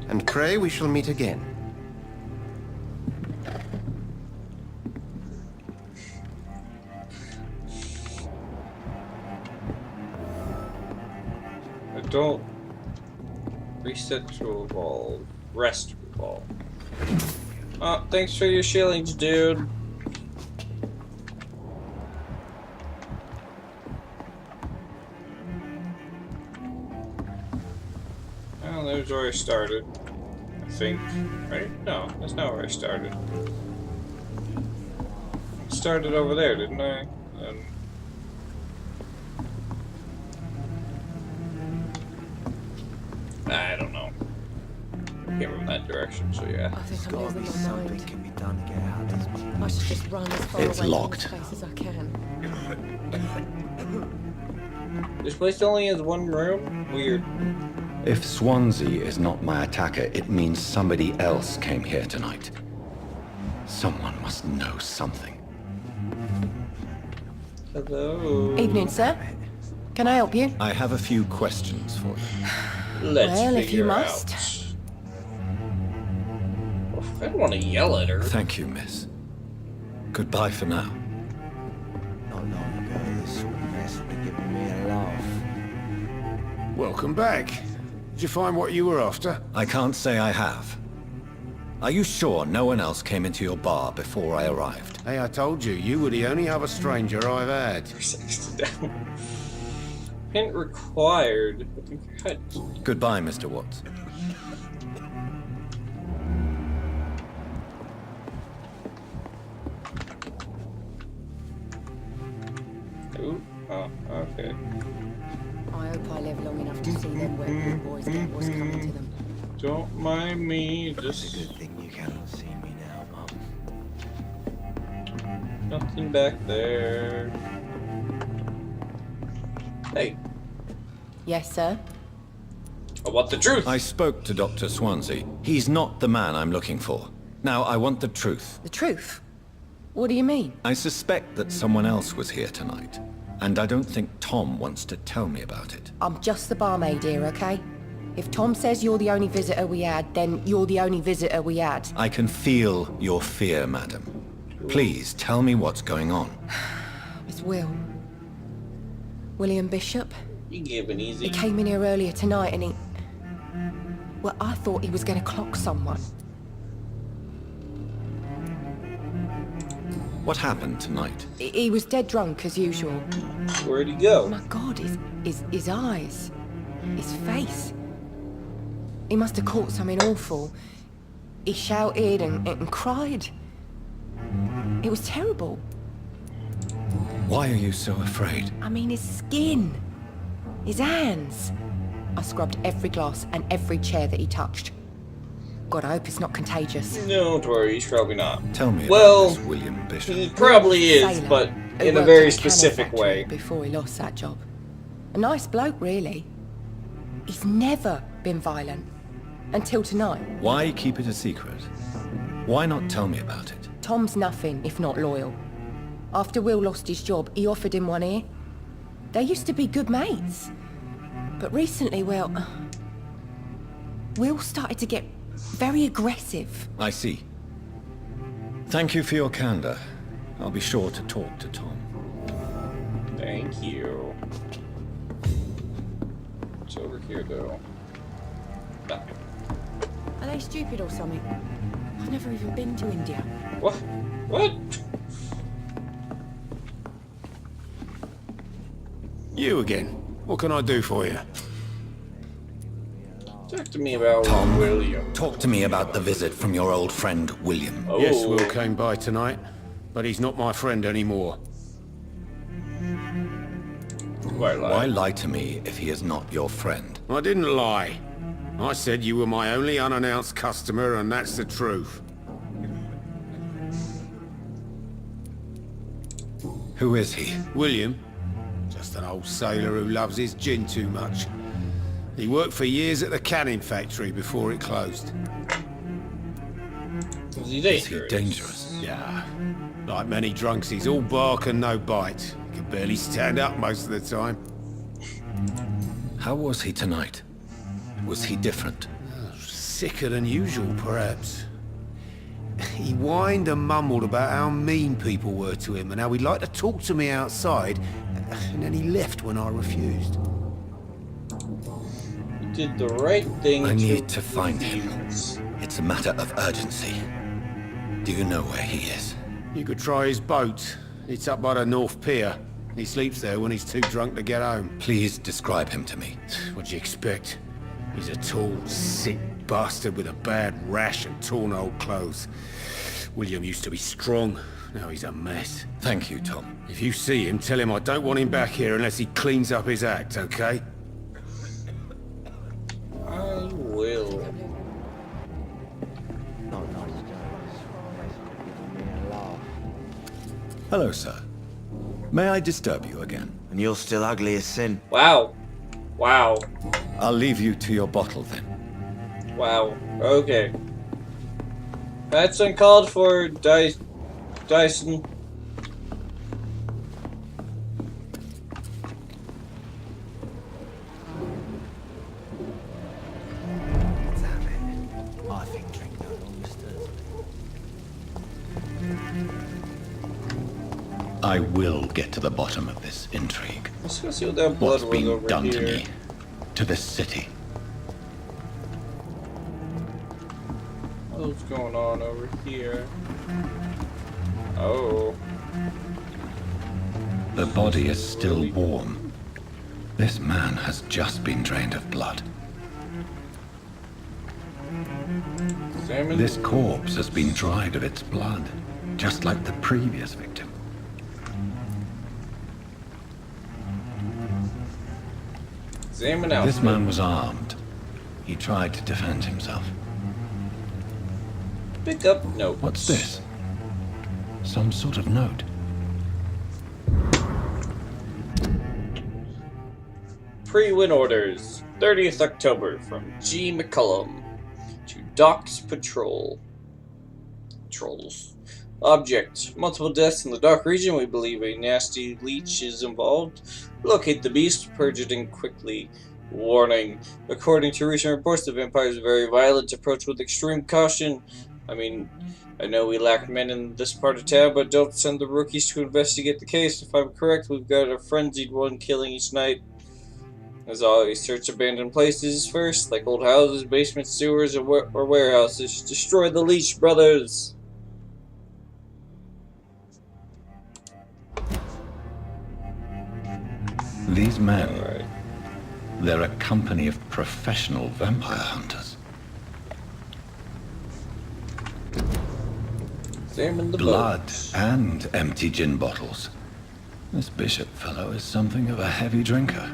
And pray we shall meet again. Don't reset to evolve. Rest to evolve. Oh, thanks for your shillings, dude. Well, there's where I started. I think. Right? No, that's not where I started. I started over there, didn't I? I don't know. Came from that direction, so yeah. I think I'm losing my Something mind. can be done to get out of this. I should just run as far It's away locked. from this place as I can. This place only has one room? Weird. If Swansea is not my attacker, it means somebody else came here tonight. Someone must know something. Hello. Evening, sir. Can I help you? I have a few questions for you. Let's Well, if you figure must. out. I don't want to yell at her. Thank you, miss. Goodbye for now. Not long ago, this sort of mess would have given me a laugh. Welcome back. Did you find what you were after? I can't say I have. Are you sure no one else came into your bar before I arrived? Hey, I told you, you were the only other stranger I've had. Hint required. Goodbye, Mr. Watts. Oh, okay. I hope I live long enough to see them wet boys get what's coming to them. Don't mind me, It's a just good thing you cannot see me now, Mum. nothing back there. Hey, Yes, sir? I want the truth. I spoke to Dr. Swansea. He's not the man I'm looking for. Now, I want the truth. The truth? What do you mean? I suspect that someone else was here tonight, and I don't think Tom wants to tell me about it. I'm just the barmaid here, okay? If Tom says you're the only visitor we had, then you're the only visitor we had. I can feel your fear, madam. Please, tell me what's going on. It's Will. William Bishop. You gave an easy. He came in here earlier tonight and he... Well, I thought he was going to clock someone. What happened tonight? He was dead drunk, as usual. Where'd he Oh go? my God, his eyes. His face. He must have caught something awful. He shouted and cried. It was terrible. Why are you so afraid? I mean, his skin. His hands. I scrubbed every glass and every chair that he touched. God, I hope it's not contagious. Don't worry, he's probably not. Tell me Well, about this William Bishop. He probably is, Sailor but who in a worked very at the canning specific factory way. Before he lost that job. A nice bloke, really. He's never been violent. Until tonight. Why keep it a secret? Why not tell me about it? Tom's nothing if not loyal. After Will lost his job, he offered him one ear. They used to be good mates. But recently, well... Will started to get very aggressive. I see. Thank you for your candor. I'll be sure to talk to Tom. Thank you. It's over here, though. Ah. Are they stupid or something? I've never even been to India. What? What? You again. What can I do for you? Talk to me about Tom, William. talk to me about the visit from your old friend, William. Oh. Yes, Will came by tonight, but he's not my friend anymore. Why lie to me if he is not your friend? I didn't lie. I said you were my only unannounced customer, and that's the truth. Who is he? William, just an old sailor who loves his gin too much. He worked for years at the canning factory before it closed. Is he Is he dangerous? dangerous? Yeah, like many drunks, he's all bark and no bite. He can barely stand up most of the time. How was he tonight? Was he different? Sicker than usual, perhaps. He whined and mumbled about how mean people were to him and how he'd like to talk to me outside, and then he left when I refused. You did the right thing. I need to find him. refuse. It's a matter of urgency. Do you know where he is? You could try his boat. It's up by the North Pier. He sleeps there when he's too drunk to get home. Please describe him to me. What'd you expect? He's a tall, sick bastard with a bad rash and torn old clothes. William used to be strong. Now he's a mess. Thank you, Tom. If you see him, tell him I don't want him back here unless he cleans up his act, okay? I will. Hello, sir. May I disturb you again? And you're still ugly as sin. Wow. Wow. I'll leave you to your bottle then. Wow. Okay. That's uncalled for, Dyson. Damn it. I think drink no longer stirs me. I will get to the bottom of this intrigue. Let's go see what that blood What's was been over done here. to me, to this city. What's going on over here? Oh. The body is still warm. This man has just been drained of blood. Examine. This corpse has been dried of its blood, just like the previous victim. Examine out. This man was armed. He tried to defend himself. Pick up notes. What's this? Some sort of note. Pre-win orders. 30th October from G. McCullum to Docks Patrol. Trolls. Object. Multiple deaths in the Dark region. We believe a nasty leech is involved. Locate the beast. Purge it in quickly. Warning. According to recent reports, the vampire is a very violent. Approach with extreme caution. I know we lack men in this part of town, but don't send the rookies to investigate the case. If I'm correct, we've got a frenzied one killing each night. As always, search abandoned places first, like old houses, basements, sewers, or warehouses. Destroy the leech, brothers! These men, Alright. they're a company of professional vampire hunters. Examine the Blood boat. and empty gin bottles. This bishop fellow is something of a heavy drinker.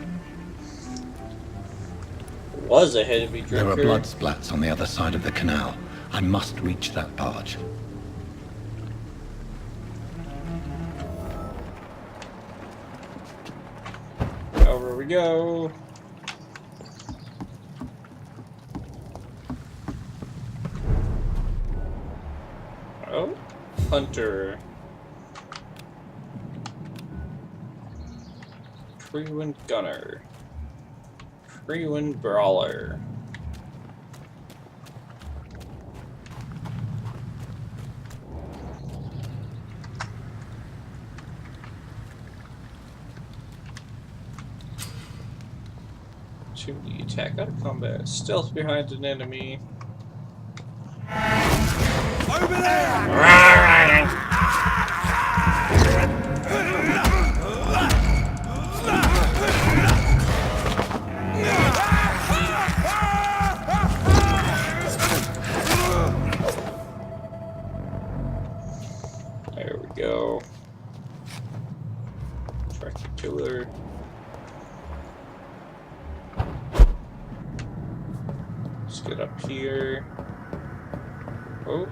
Was a heavy drinker. There are blood splats on the other side of the canal. I must reach that barge. Over we go. Oh, Hunter. Pre-wind Gunner. Pre-wind Brawler. To the attack out of combat. Stealth behind an enemy. Over there! There we go. Tractor killer. Let's get up here. Oh.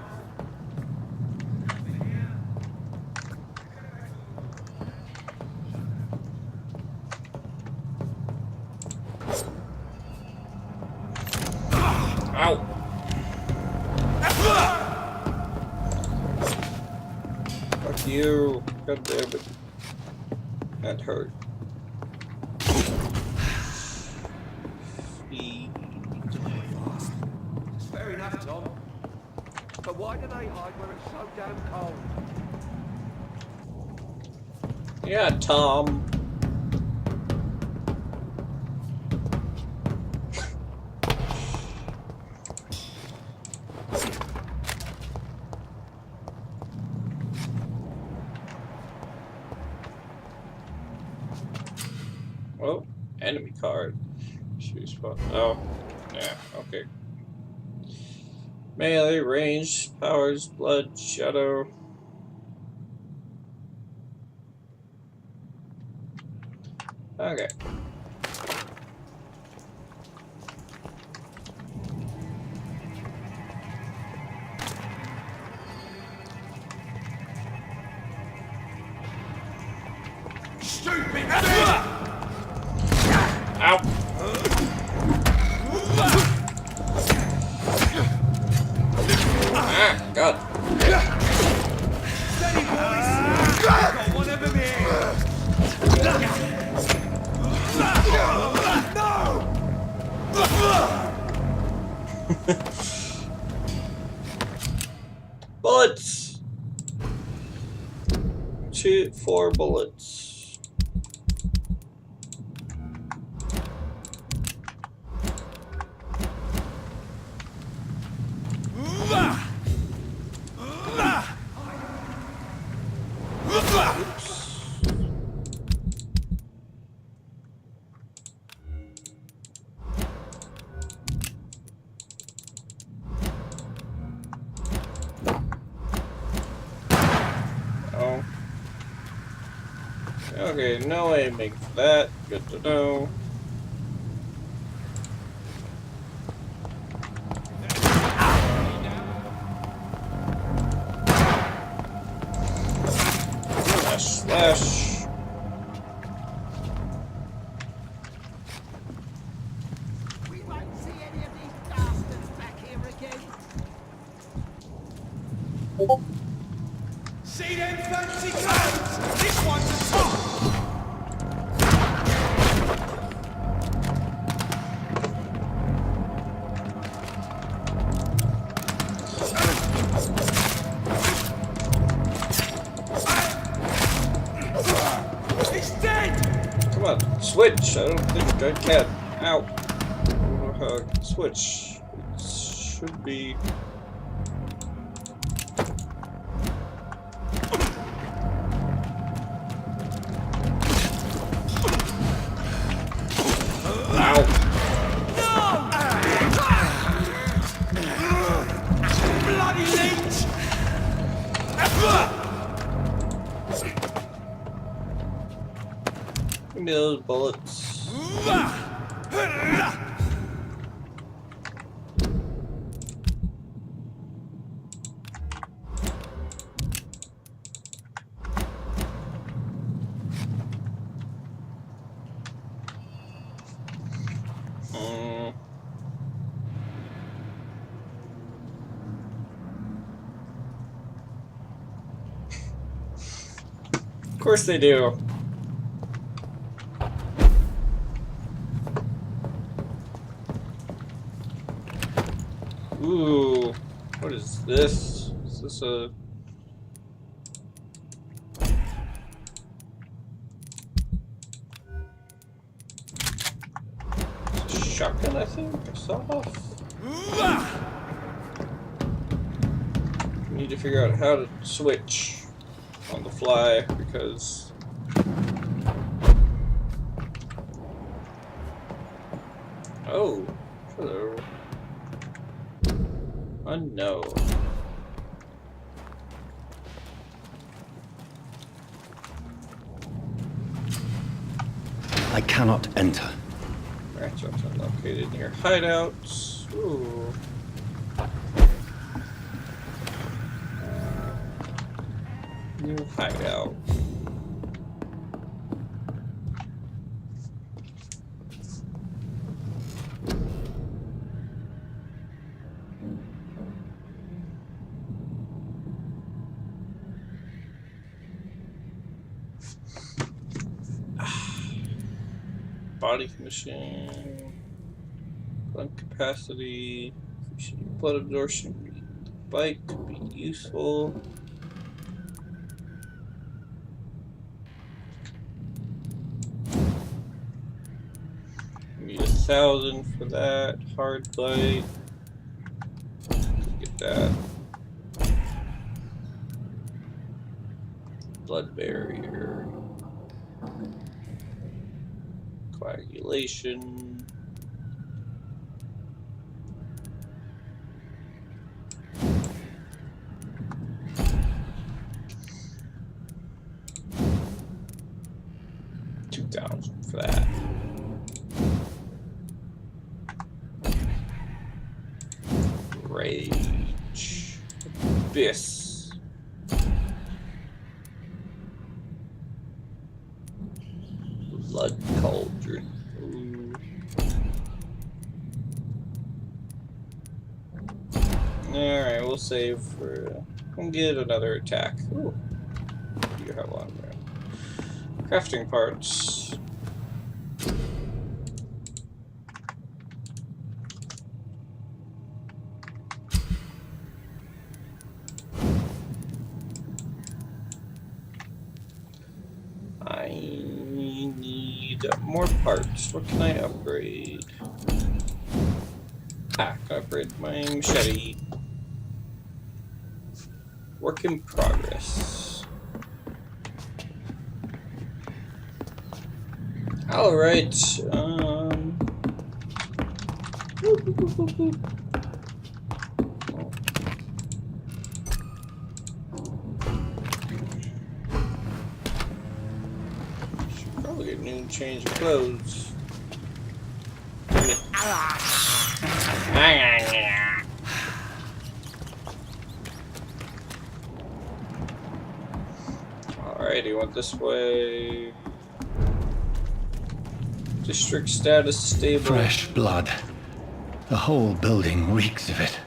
Ow! Fuck you. God damn it. That hurt. Fair enough, Tom. But why do they hide where it's so damn cold? Yeah, Tom. Oh, enemy card. Shoot spot. Oh, yeah, okay. Melee, range, powers, blood, shadow. Okay. Stupid! Ow! Ah, God. Steady, boys! Got one of them here! No! Bullets! 4 bullets. Oh. Okay, no aiming for that. Good to know. flash. We won't see any of these bastards back here again. See them fancy clothes? This one's a top! He's dead! Come on, switch! I don't think I can. Ow. I don't know how I can switch. It should be... Bloody leech! Give me those bullets. Of course they do. Ooh, what is this? Is this a... It's a shotgun, I think? A sawed-off? Need to figure out how to switch on the fly, because... Oh, hello. Unknown. I cannot enter. Branch ups unlocated near hideouts. Ooh. New hideout. Body machine, lung capacity, blood absorption. Bike could be useful. Need 1,000 for that. Hard bite. Get that. Blood barrier. Coagulation. $2,000 for that. Rage. Abyss. Blood cauldron. Ooh. Alright, we'll save for... We'll get another attack. Ooh. You have one there. Crafting parts. I need more parts. What can I upgrade? Ah, I can upgrade my machete. Work in progress. Alright, should probably get a new change of clothes. Alrighty, went this way. District status stable. Fresh blood. The whole building reeks of it.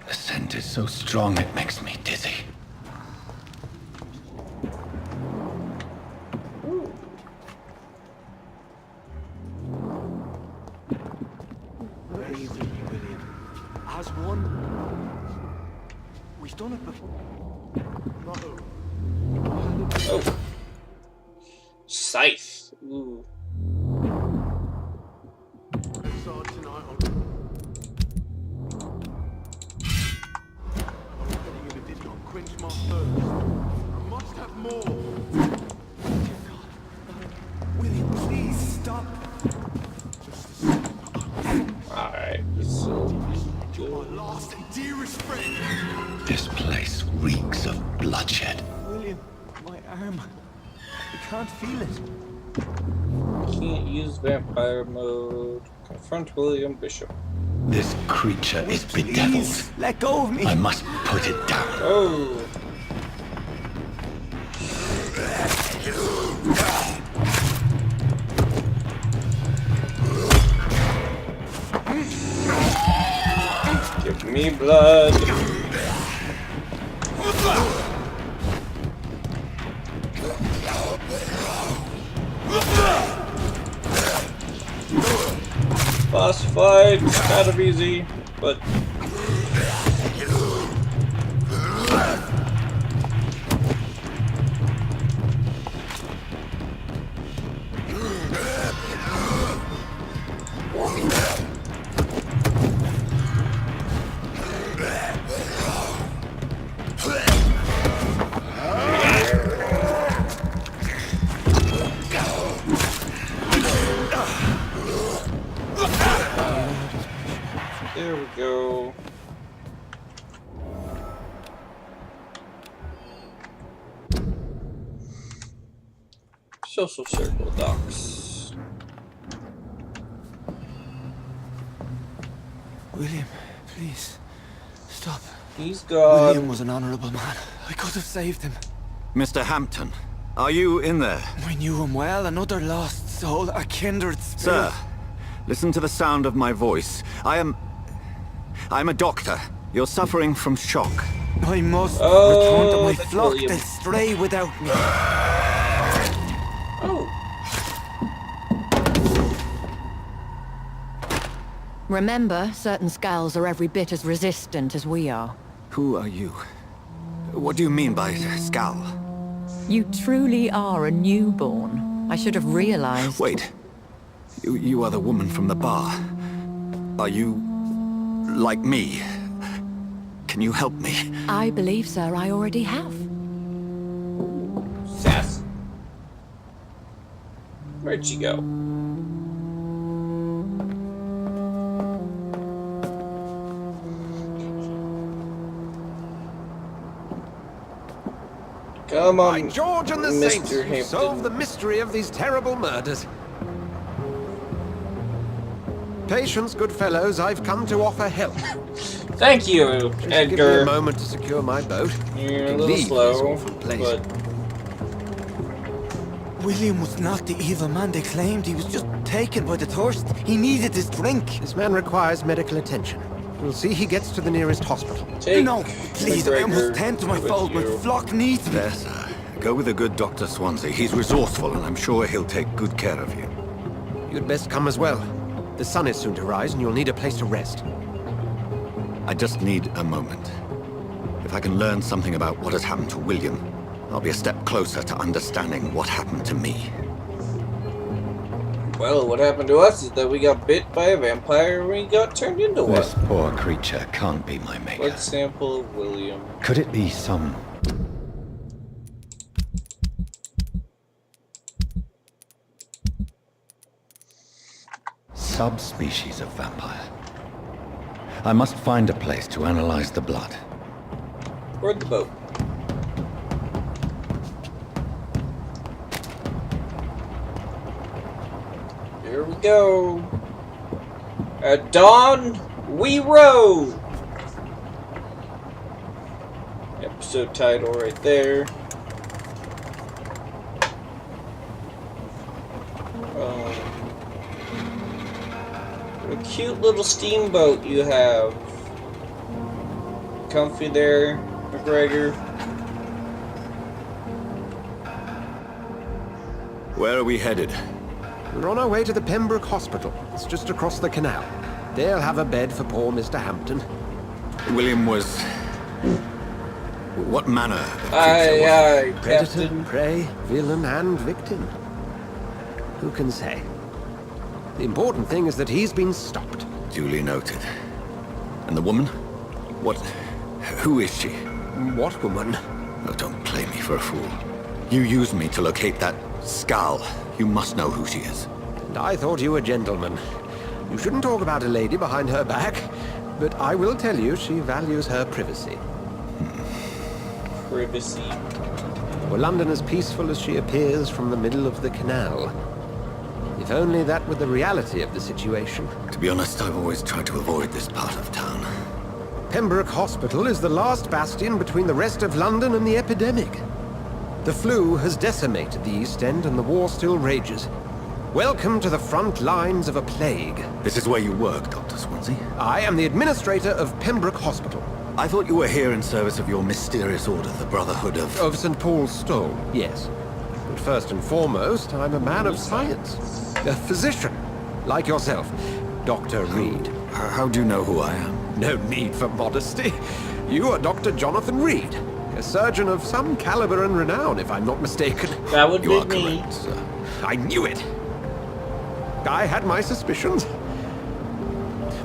The scent is so strong it makes me dizzy. As one. We've done it before. Oh. Scythe. Ooh. William, please stop. Alright, so My last and dearest friend. This place reeks of bloodshed. William, my arm. I can't feel it. can't use vampire mode. Confront William Bishop. This creature is bedeviled. Please, let go of me. I must put it down. Oh. Give me blood. Boss fight, it's kind of easy, but there we go. Social circle docs. William, please, stop. He's gone. William was an honorable man. I could have saved him. Mr. Hampton, are you in there? I knew him well, another lost soul, a kindred spirit. Sir, listen to the sound of my voice. I'm a doctor. You're suffering from shock. I must Oh, return to my that's flock. William. They'll stray without me. Oh. Remember, certain skulls are every bit as resistant as we are. Who are you? What do you mean by Skal? You truly are a newborn. I should have realized. Wait. You are the woman from the bar. Are you like me? Can you help me? I believe, sir, I already have. Sass. Where'd she go? Come on, By George and the Mr. Saints, you Hampton. solve the mystery of these terrible murders. Patience, good fellows, I've come to offer help. Thank you, Just give me Edgar. a moment to secure my boat. You're a and little leave slow, this awful place. but William was not the evil man they claimed. He was just taken by the thirst. He needed his drink. This man requires medical attention. We'll see he gets to the nearest hospital. take No, please, I McGregor must tend to my with fold. My you. flock needs me. There, sir. Go with the good Dr. Swansea. He's resourceful, and I'm sure he'll take good care of you. You'd best come as well. The sun is soon to rise, and you'll need a place to rest. I just need a moment. If I can learn something about what has happened to William, I'll be a step closer to understanding what happened to me. Well, what happened to us is that we got bit by a vampire and we got turned into one. This poor creature can't be my maker. Blood sample of William. Could it be some... subspecies of vampire? I must find a place to analyze the blood. Board the boat. Here we go. At dawn, we row. Episode title right there. cute little steamboat you have. Comfy there, McGregor. Where are we headed? We're on our way to the Pembroke Hospital. It's just across the canal. They'll have a bed for poor Mr. Hampton. William was... What manner of creature was he? Predator, Captain. prey, villain, and victim. Who can say? The important thing is that he's been stopped. Duly noted. And the woman? What... Who is she? What woman? Oh, don't play me for a fool. You used me to locate that scowl. You must know who she is. And I thought you a gentleman. You shouldn't talk about a lady behind her back, but I will tell you she values her privacy. Privacy. Were London as peaceful as she appears from the middle of the canal? If only that were the reality of the situation. To be honest, I've always tried to avoid this part of town. Pembroke Hospital is the last bastion between the rest of London and the epidemic. The flu has decimated the East End and the war still rages. Welcome to the front lines of a plague. This is where you work, Dr. Swansea? I am the administrator of Pembroke Hospital. I thought you were here in service of your mysterious order, the Brotherhood of... Of St. Paul's Stole, yes. But first and foremost, I'm a man of science. A physician, like yourself, Dr. Reed. How do you know who I am? No need for modesty. You are Dr. Jonathan Reed, a surgeon of some caliber and renown, if I'm not mistaken. That would You be are me. correct, sir. I knew it. I had my suspicions.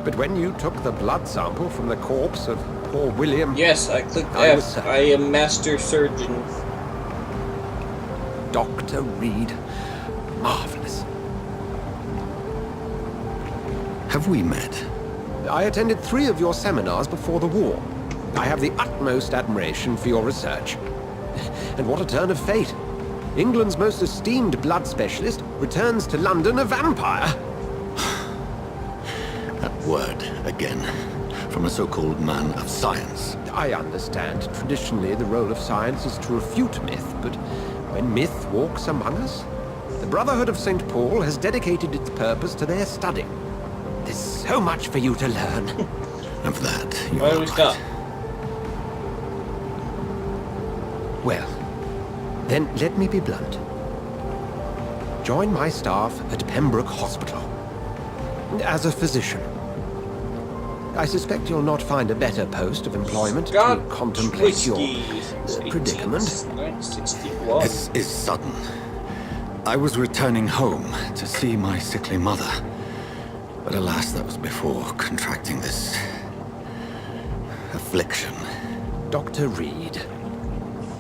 But when you took the blood sample from the corpse of poor William... Yes, I clicked I was F. certain. I am master surgeon. Dr. Reed. Marvelous. Have we met? I attended 3 of your seminars before the war. I have the utmost admiration for your research. And what a turn of fate. England's most esteemed blood specialist returns to London a vampire. That word, again. From a so-called man of science. I understand. Traditionally, the role of science is to refute myth, but when myth walks among us, the Brotherhood of St. Paul has dedicated its purpose to their study. There's so much for you to learn. Of that, you Why do are we right. stop? Well, then let me be blunt. Join my staff at Pembroke Hospital. As a physician. I suspect you'll not find a better post of employment to contemplate your predicament. 1961. This is sudden. I was returning home to see my sickly mother. But alas, that was before contracting this... affliction. Dr. Reed,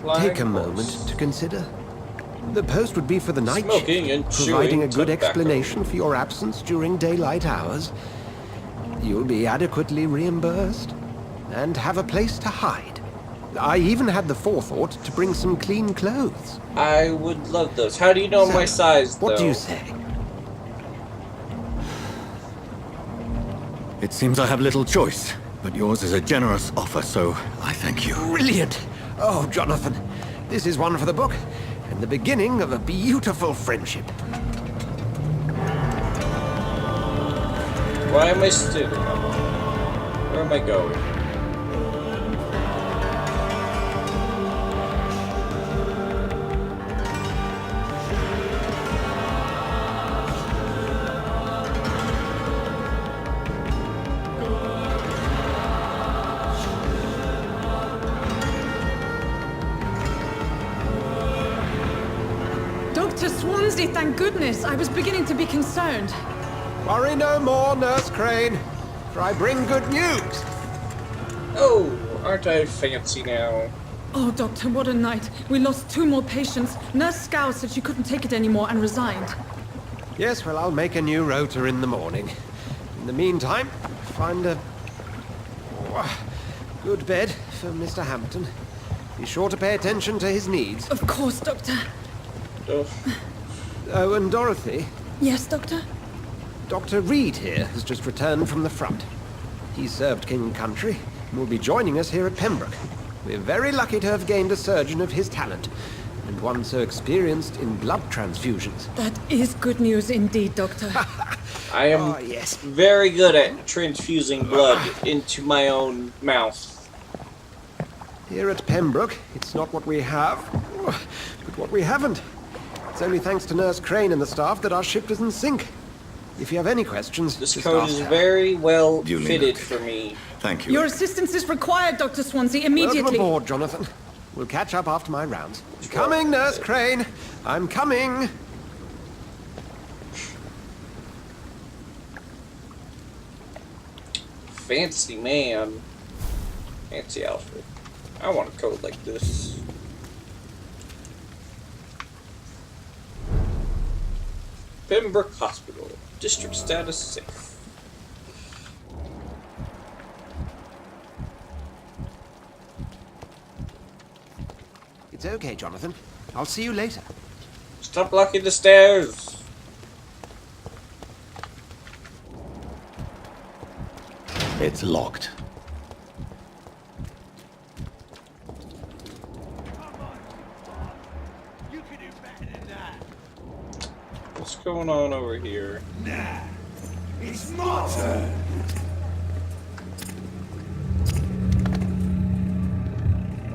Flying take a moment horse. to consider. The post would be for the night Smoking shift, and providing chewing a good tobacco. explanation for your absence during daylight hours. You'll be adequately reimbursed and have a place to hide. I even had the forethought to bring some clean clothes. I would love those. How do you know So, my size, though? What do you say? It seems I have little choice, but yours is a generous offer, so I thank you. Brilliant! Oh, Jonathan, this is one for the book, and the beginning of a beautiful friendship. Why am I still? Where am I going? Dr. Swansea, thank goodness. I was beginning to be concerned. Worry no more, Nurse Crane, for I bring good news. Oh, aren't I fancy now? Oh, Doctor, what a night. We lost 2 more patients. Nurse Scow said she couldn't take it anymore and resigned. Yes, well, I'll make a new rota in the morning. In the meantime, find a good bed for Mr. Hampton. Be sure to pay attention to his needs. Of course, Doctor. Oh, Oh, and Dorothy, Yes, Doctor? Dr. Reed here has just returned from the front. He served King and Country and will be joining us here at Pembroke. We're very lucky to have gained a surgeon of his talent, and one so experienced in blood transfusions. That is good news indeed, Doctor. I am very good at transfusing blood into my own mouth. Here at Pembroke, it's not what we have, but what we haven't. It's only thanks to Nurse Crane and the staff that our ship doesn't sink. If you have any questions, this just code ask. is very well Duly fitted noted. for me. Thank you. Your assistance is required, Dr. Swansea, immediately. Welcome aboard, Jonathan. We'll catch up after my rounds. Coming, Nurse Crane. I'm coming. Fancy man. Fancy outfit. I want a code like this. Pembroke Hospital. District status safe. It's okay, Jonathan. I'll see you later. Stop blocking the stairs. It's locked. What's going on over here? Nah, it's my turn.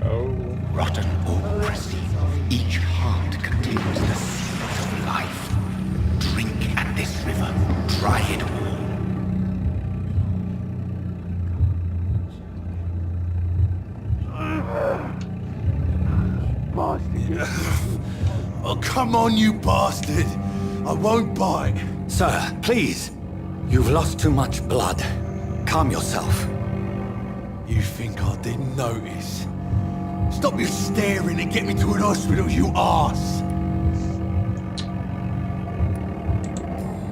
Oh. Rotten oppressive. Each heart contains the seed of life. Drink at this river. Try it all. Oh, come on, you bastard. I won't bite. Sir, please. You've lost too much blood. Calm yourself. You think I didn't notice? Stop your staring and get me to an hospital, you arse!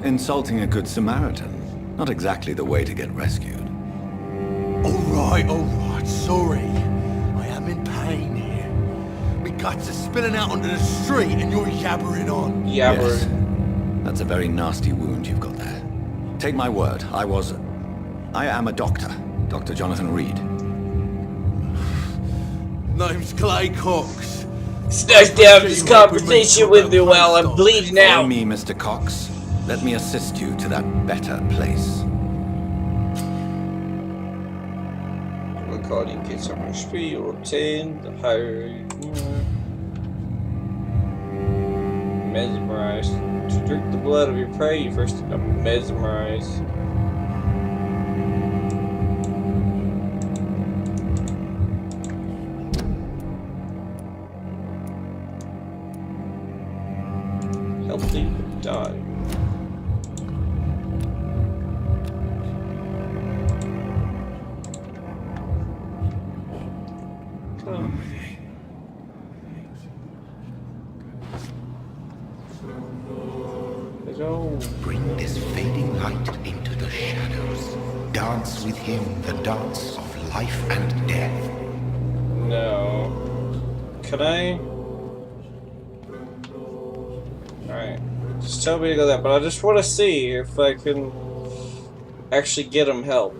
Insulting a good Samaritan. Not exactly the way to get rescued. Alright, sorry. I am in pain here. Me guts are spilling out onto the street and you're yabbering on. Yes. That's a very nasty wound you've got there. Take my word, I am a doctor. Dr. Jonathan Reed. Name's Clay Cox. It's nice to have this conversation with you while I'm bleeding Follow out. me, Mr. Cox. Let me assist you to that better place. According to some speed or 10, the higher you are. Mesmerized. To drink the blood of your prey, you first become mesmerized. Healthy but die. Bring this fading light into the shadows. Dance with him the dance of life and death. No. Can I? Alright. Just tell me to go there, but I just want to see if I can actually get him help.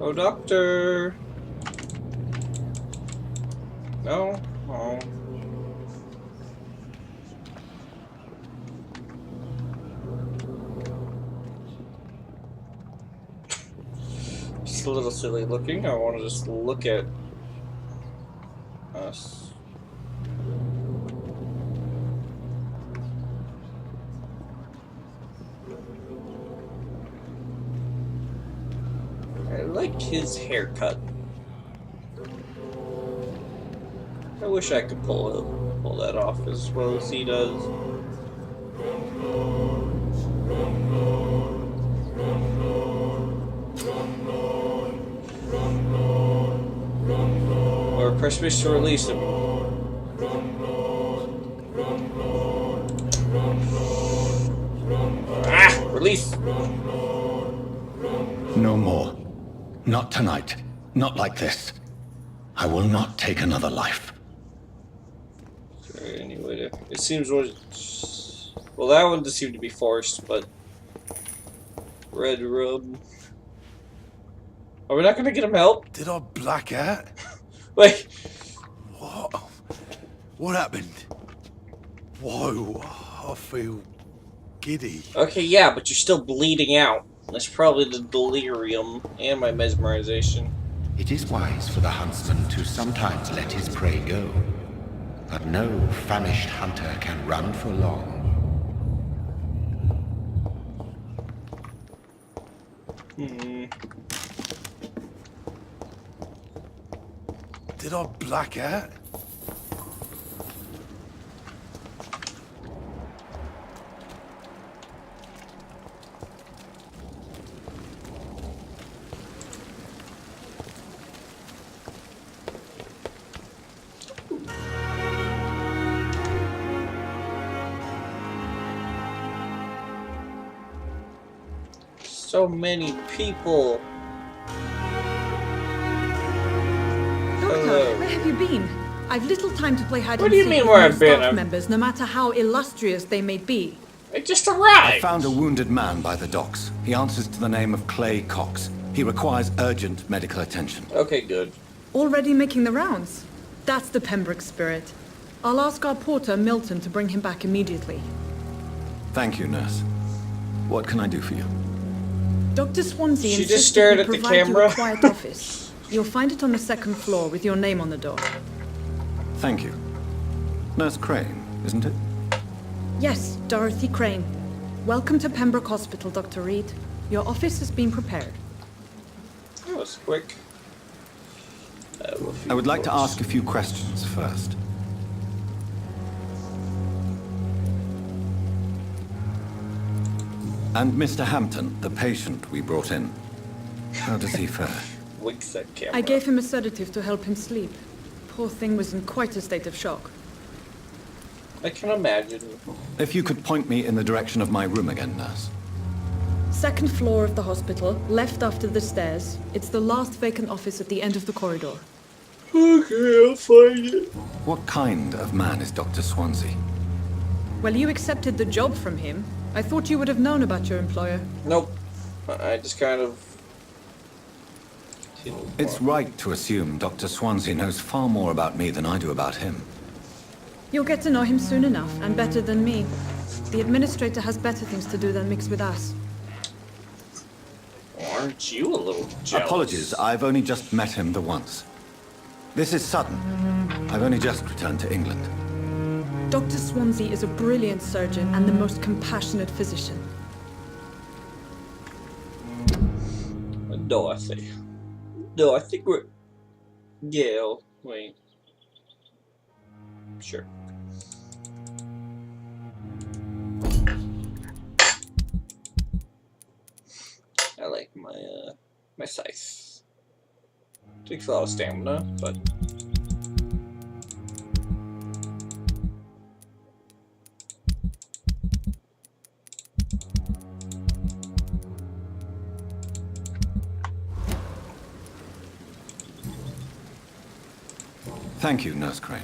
Oh, doctor. No? Oh. Just a little silly looking. I want to just look at us. I like his haircut. I wish I could pull that off as well as he does. Or press push to release him. Ah! Release! No more. Not tonight. Not like this. I will not take another life. Anyway, it seems Well, that one just seemed to be forced, but... Red room. Are we not gonna get him help? Did I black out? Wait. What? What happened? Whoa, I feel giddy. Okay, yeah, but you're still bleeding out. That's probably the delirium and my mesmerization. It is wise for the huntsman to sometimes let his prey go. But no famished hunter can run for long. Did I black out? So many people. Doctor, where have you been? I've little time to play hide What and do you seek mean with where my I've been? staff members, no matter how illustrious they may be. I just I arrived! found a wounded man by the docks. He answers to the name of Clay Cox. He requires urgent medical attention. Okay, good. Already making the rounds? That's the Pembroke spirit. I'll ask our porter, Milton, to bring him back immediately. Thank you, nurse. What can I do for you? Dr. Swansea She just insisted stared we at the provide you camera. a quiet office. You'll find it on the second floor with your name on the door. Thank you. Nurse Crane, isn't it? Yes, Dorothy Crane. Welcome to Pembroke Hospital, Dr. Reed. Your office has been prepared. That was quick. I would like to ask a few questions first. And Mr. Hampton, the patient we brought in. How does he fare? Winks at camera. I gave him a sedative to help him sleep. Poor thing was in quite a state of shock. I can imagine. If you could point me in the direction of my room again, nurse. Second floor of the hospital, left after the stairs. It's the last vacant office at the end of the corridor. Okay, I'll find it. What kind of man is Dr. Swansea? Well, you accepted the job from him. I thought you would have known about your employer. Nope. I just kind of... It's right to assume Dr. Swansea knows far more about me than I do about him. You'll get to know him soon enough, and better than me. The administrator has better things to do than mix with us. Aren't you a little jealous? Apologies, I've only just met him the once. This is sudden. I've only just returned to England. Dr. Swansea is a brilliant surgeon and the most compassionate physician. Dorothy. No, I think we're... Yeah, wait. Sure. I like my size. Takes a lot of stamina, but... Thank you, Nurse Crane.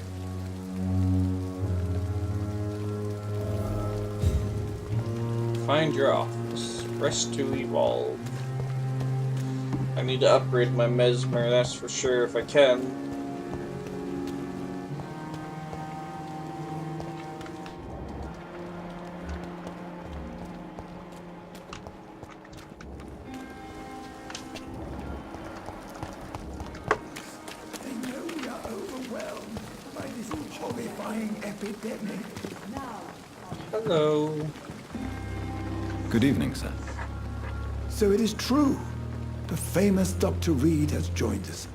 Find your office. Press to evolve. I need to upgrade my mesmer, that's for sure, if I can. Epidemic. Hello. Good evening, sir. So it is true. The famous Dr. Reed has joined us.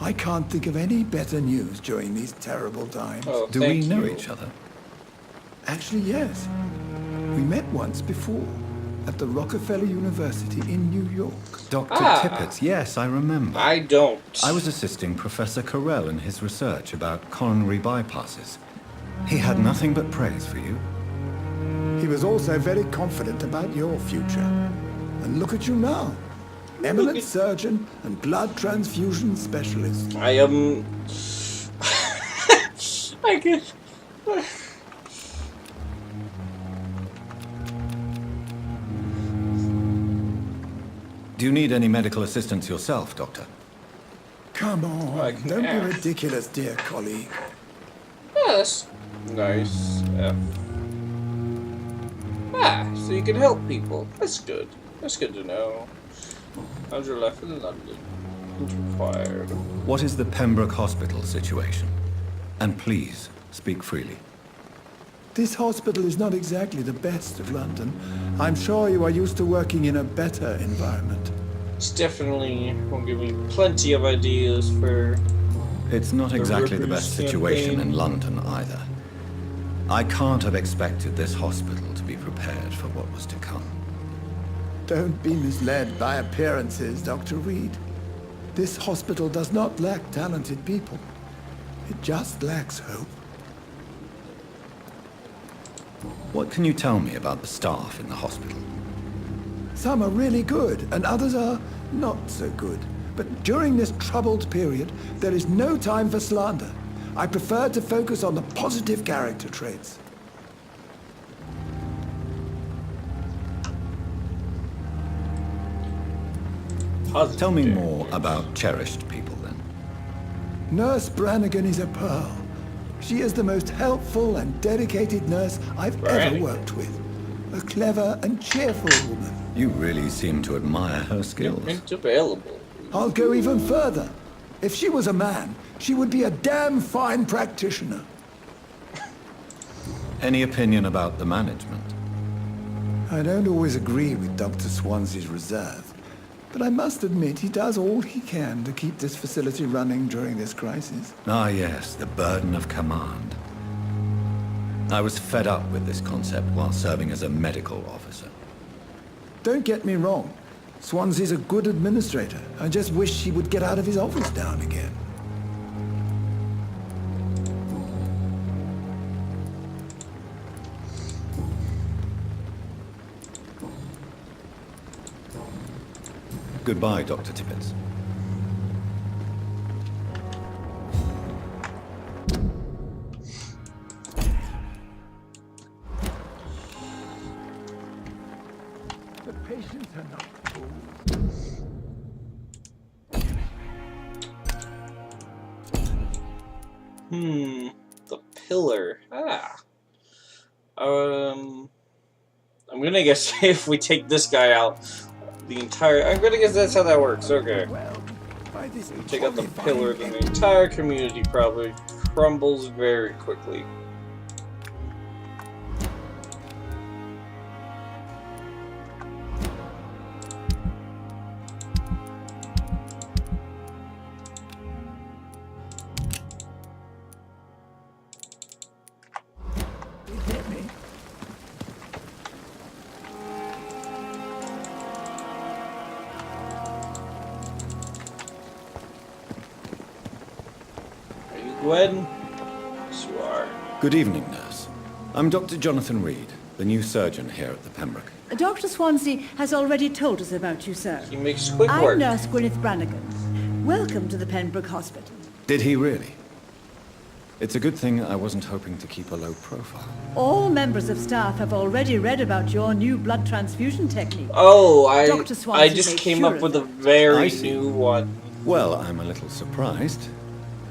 I can't think of any better news during these terrible times. Oh, Do we know each other? Actually, yes. We met once before at the Rockefeller University in New York. Dr. Ah. Tippett, yes, I remember. I don't. I was assisting Professor Carell in his research about coronary bypasses. He had nothing but praise for you. He was also very confident about your future. And look at you now. Eminent surgeon and blood transfusion specialist. I am... I can... Do you need any medical assistance yourself, Doctor? Come on, I can don't ask. be ridiculous, dear colleague. Yes. Nice. So you can help people. That's good. That's good to know. How's your life in London? Who's required? What is the Pembroke Hospital situation? And please, speak freely. This hospital is not exactly the best of London. I'm sure you are used to working in a better environment. It's definitely will give me plenty of ideas for. It's not exactly the best Rivers situation campaign. in London either. I can't have expected this hospital to be prepared for what was to come. Don't be misled by appearances, Dr. Reed. This hospital does not lack talented people. It just lacks hope. What can you tell me about the staff in the hospital? Some are really good, and others are not so good. But during this troubled period, there is no time for slander. I prefer to focus on the positive character traits. Tell me more about cherished people, then. Nurse Brannigan is a pearl. She is the most helpful and dedicated nurse I've ever worked with. A clever and cheerful woman. You really seem to admire her skills. It's available. I'll go even further. If she was a man, she would be a damn fine practitioner. Any opinion about the management? I don't always agree with Dr. Swansea's reserve, but I must admit he does all he can to keep this facility running during this crisis. Ah, yes, the burden of command. I was fed up with this concept while serving as a medical officer. Don't get me wrong. Swansea's a good administrator. I just wish he would get out of his office now and again. Goodbye, Dr. Tippett. The patients are not The pillar. I'm gonna guess if we take this guy out, I'm gonna guess that's how that works. Okay. We take out the pillar, then the entire community probably crumbles very quickly. Gwen? Yes, you are. Good evening, nurse. I'm Dr. Jonathan Reed, the new surgeon here at the Pembroke. Dr. Swansea has already told us about you, sir. He makes quick I'm work. Nurse Gwyneth Brannigan. Welcome to the Pembroke Hospital. Did he really? It's a good thing I wasn't hoping to keep a low profile. All members of staff have already read about your new blood transfusion technique. Oh, Dr. I Swansea just made came sure up of with a that. very new one. Well, I'm a little surprised,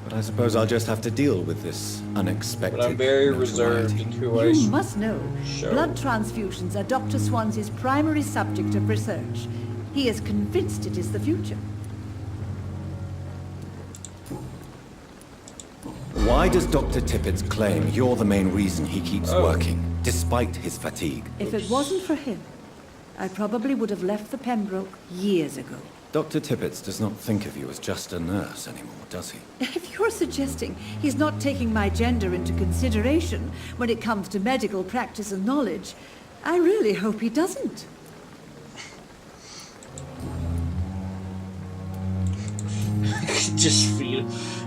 but I suppose I'll just have to deal with this unexpected But I'm very notoriety. reserved in who I You must know, show. blood transfusions are Dr. Swansea's primary subject of research. He is convinced it is the future. Why does Dr. Tippett claim you're the main reason he keeps working, despite his fatigue? If it wasn't for him, I probably would have left the Pembroke years ago. Dr. Tippett does not think of you as just a nurse anymore, does he? If you're suggesting he's not taking my gender into consideration when it comes to medical practice and knowledge, I really hope he doesn't.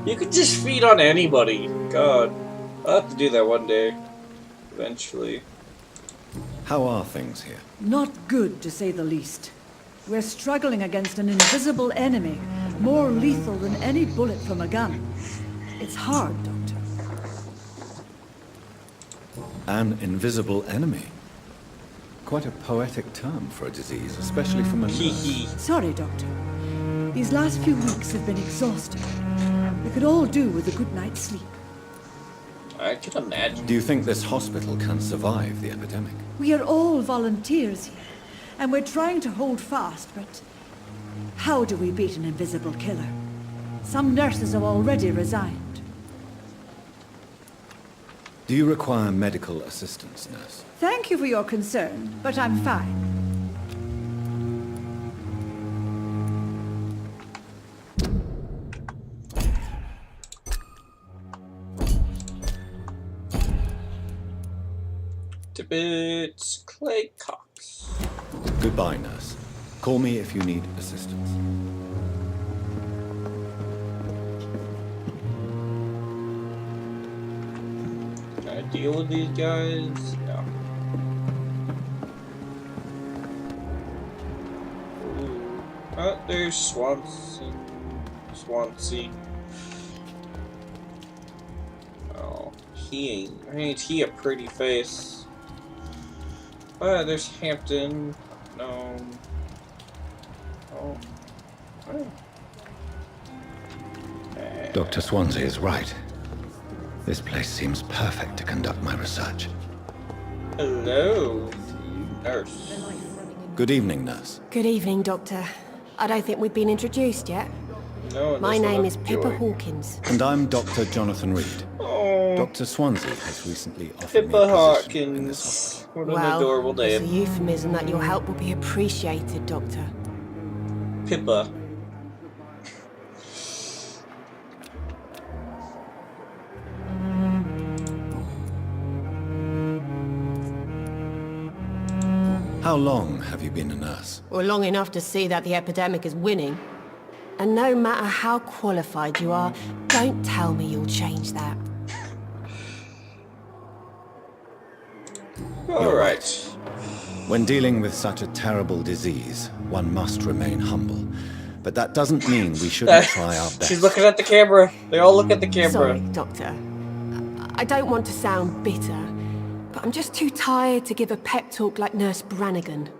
You could just feed on anybody. God. I'll have to do that one day. Eventually. How are things here? Not good, to say the least. We're struggling against an invisible enemy, more lethal than any bullet from a gun. It's hard, Doctor. An invisible enemy? Quite a poetic term for a disease, especially from a nurse. Sorry, Doctor. These last few weeks have been exhausting. We could all do with a good night's sleep. I can imagine. Do you think this hospital can survive the epidemic? We are all volunteers here, and we're trying to hold fast, but how do we beat an invisible killer? Some nurses have already resigned. Do you require medical assistance, nurse? Thank you for your concern, but I'm fine. Tibbetts Clay Cox. Goodbye, nurse. Call me if you need assistance. Can I deal with these guys? No. Ooh. Oh, there's Swansea. Oh, ain't he a pretty face? There's Hampton. No. Oh. Dr. Swansea is right. This place seems perfect to conduct my research. Hello, nurse. Good evening, nurse. Good evening, Doctor. I don't think we've been introduced yet. No, my name is Pippa Hawkins. And I'm Dr. Jonathan Reed. Oh. Dr. Swansea has recently offered Pippa me a position in this hospital. What an adorable it's a name. euphemism that your help will be appreciated, Doctor. Pippa. How long have you been a nurse? Well, long enough to see that the epidemic is winning. And no matter how qualified you are, don't tell me you'll change that. All right. When dealing with such a terrible disease, one must remain humble. But that doesn't mean we shouldn't try our best. She's looking at the camera. They all look at the camera. Sorry, Doctor. I don't want to sound bitter, but I'm just too tired to give a pep talk like Nurse Brannigan.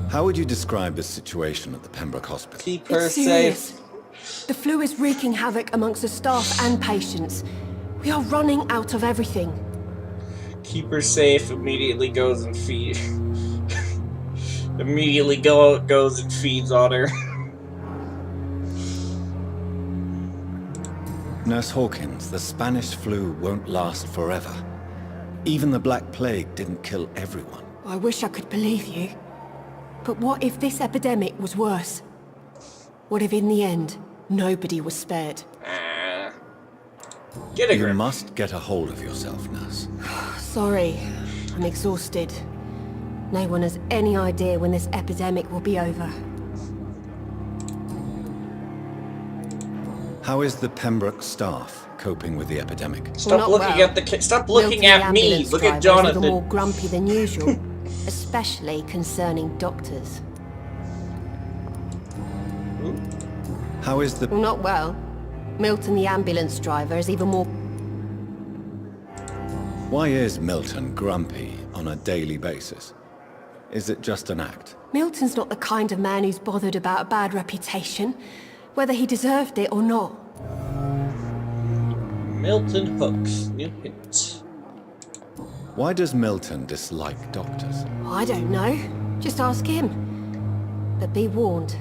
How would you describe the situation at the Pembroke Hospital? Keep her It's serious. The flu is wreaking havoc amongst the staff and patients. We are running out of everything. Keep her safe. Immediately goes and feed. Immediately goes and feeds on her. Nurse Hawkins, the Spanish flu won't last forever. Even the Black Plague didn't kill everyone. I wish I could believe you. But what if this epidemic was worse? What if in the end, nobody was spared? Get a grip. You must get a hold of yourself, nurse. Sorry, I'm exhausted. No one has any idea when this epidemic will be over. How is the Pembroke staff coping with the epidemic? Stop looking at the. Stop looking at me. Look at Jonathan. More grumpy than usual, especially concerning doctors. How is the... Not well. Milton, the ambulance driver, is even more... Why is Milton grumpy on a daily basis? Is it just an act? Milton's not the kind of man who's bothered about a bad reputation, whether he deserved it or not. Milton Hooks. New hint. Why does Milton dislike doctors? I don't know. Just ask him. But be warned.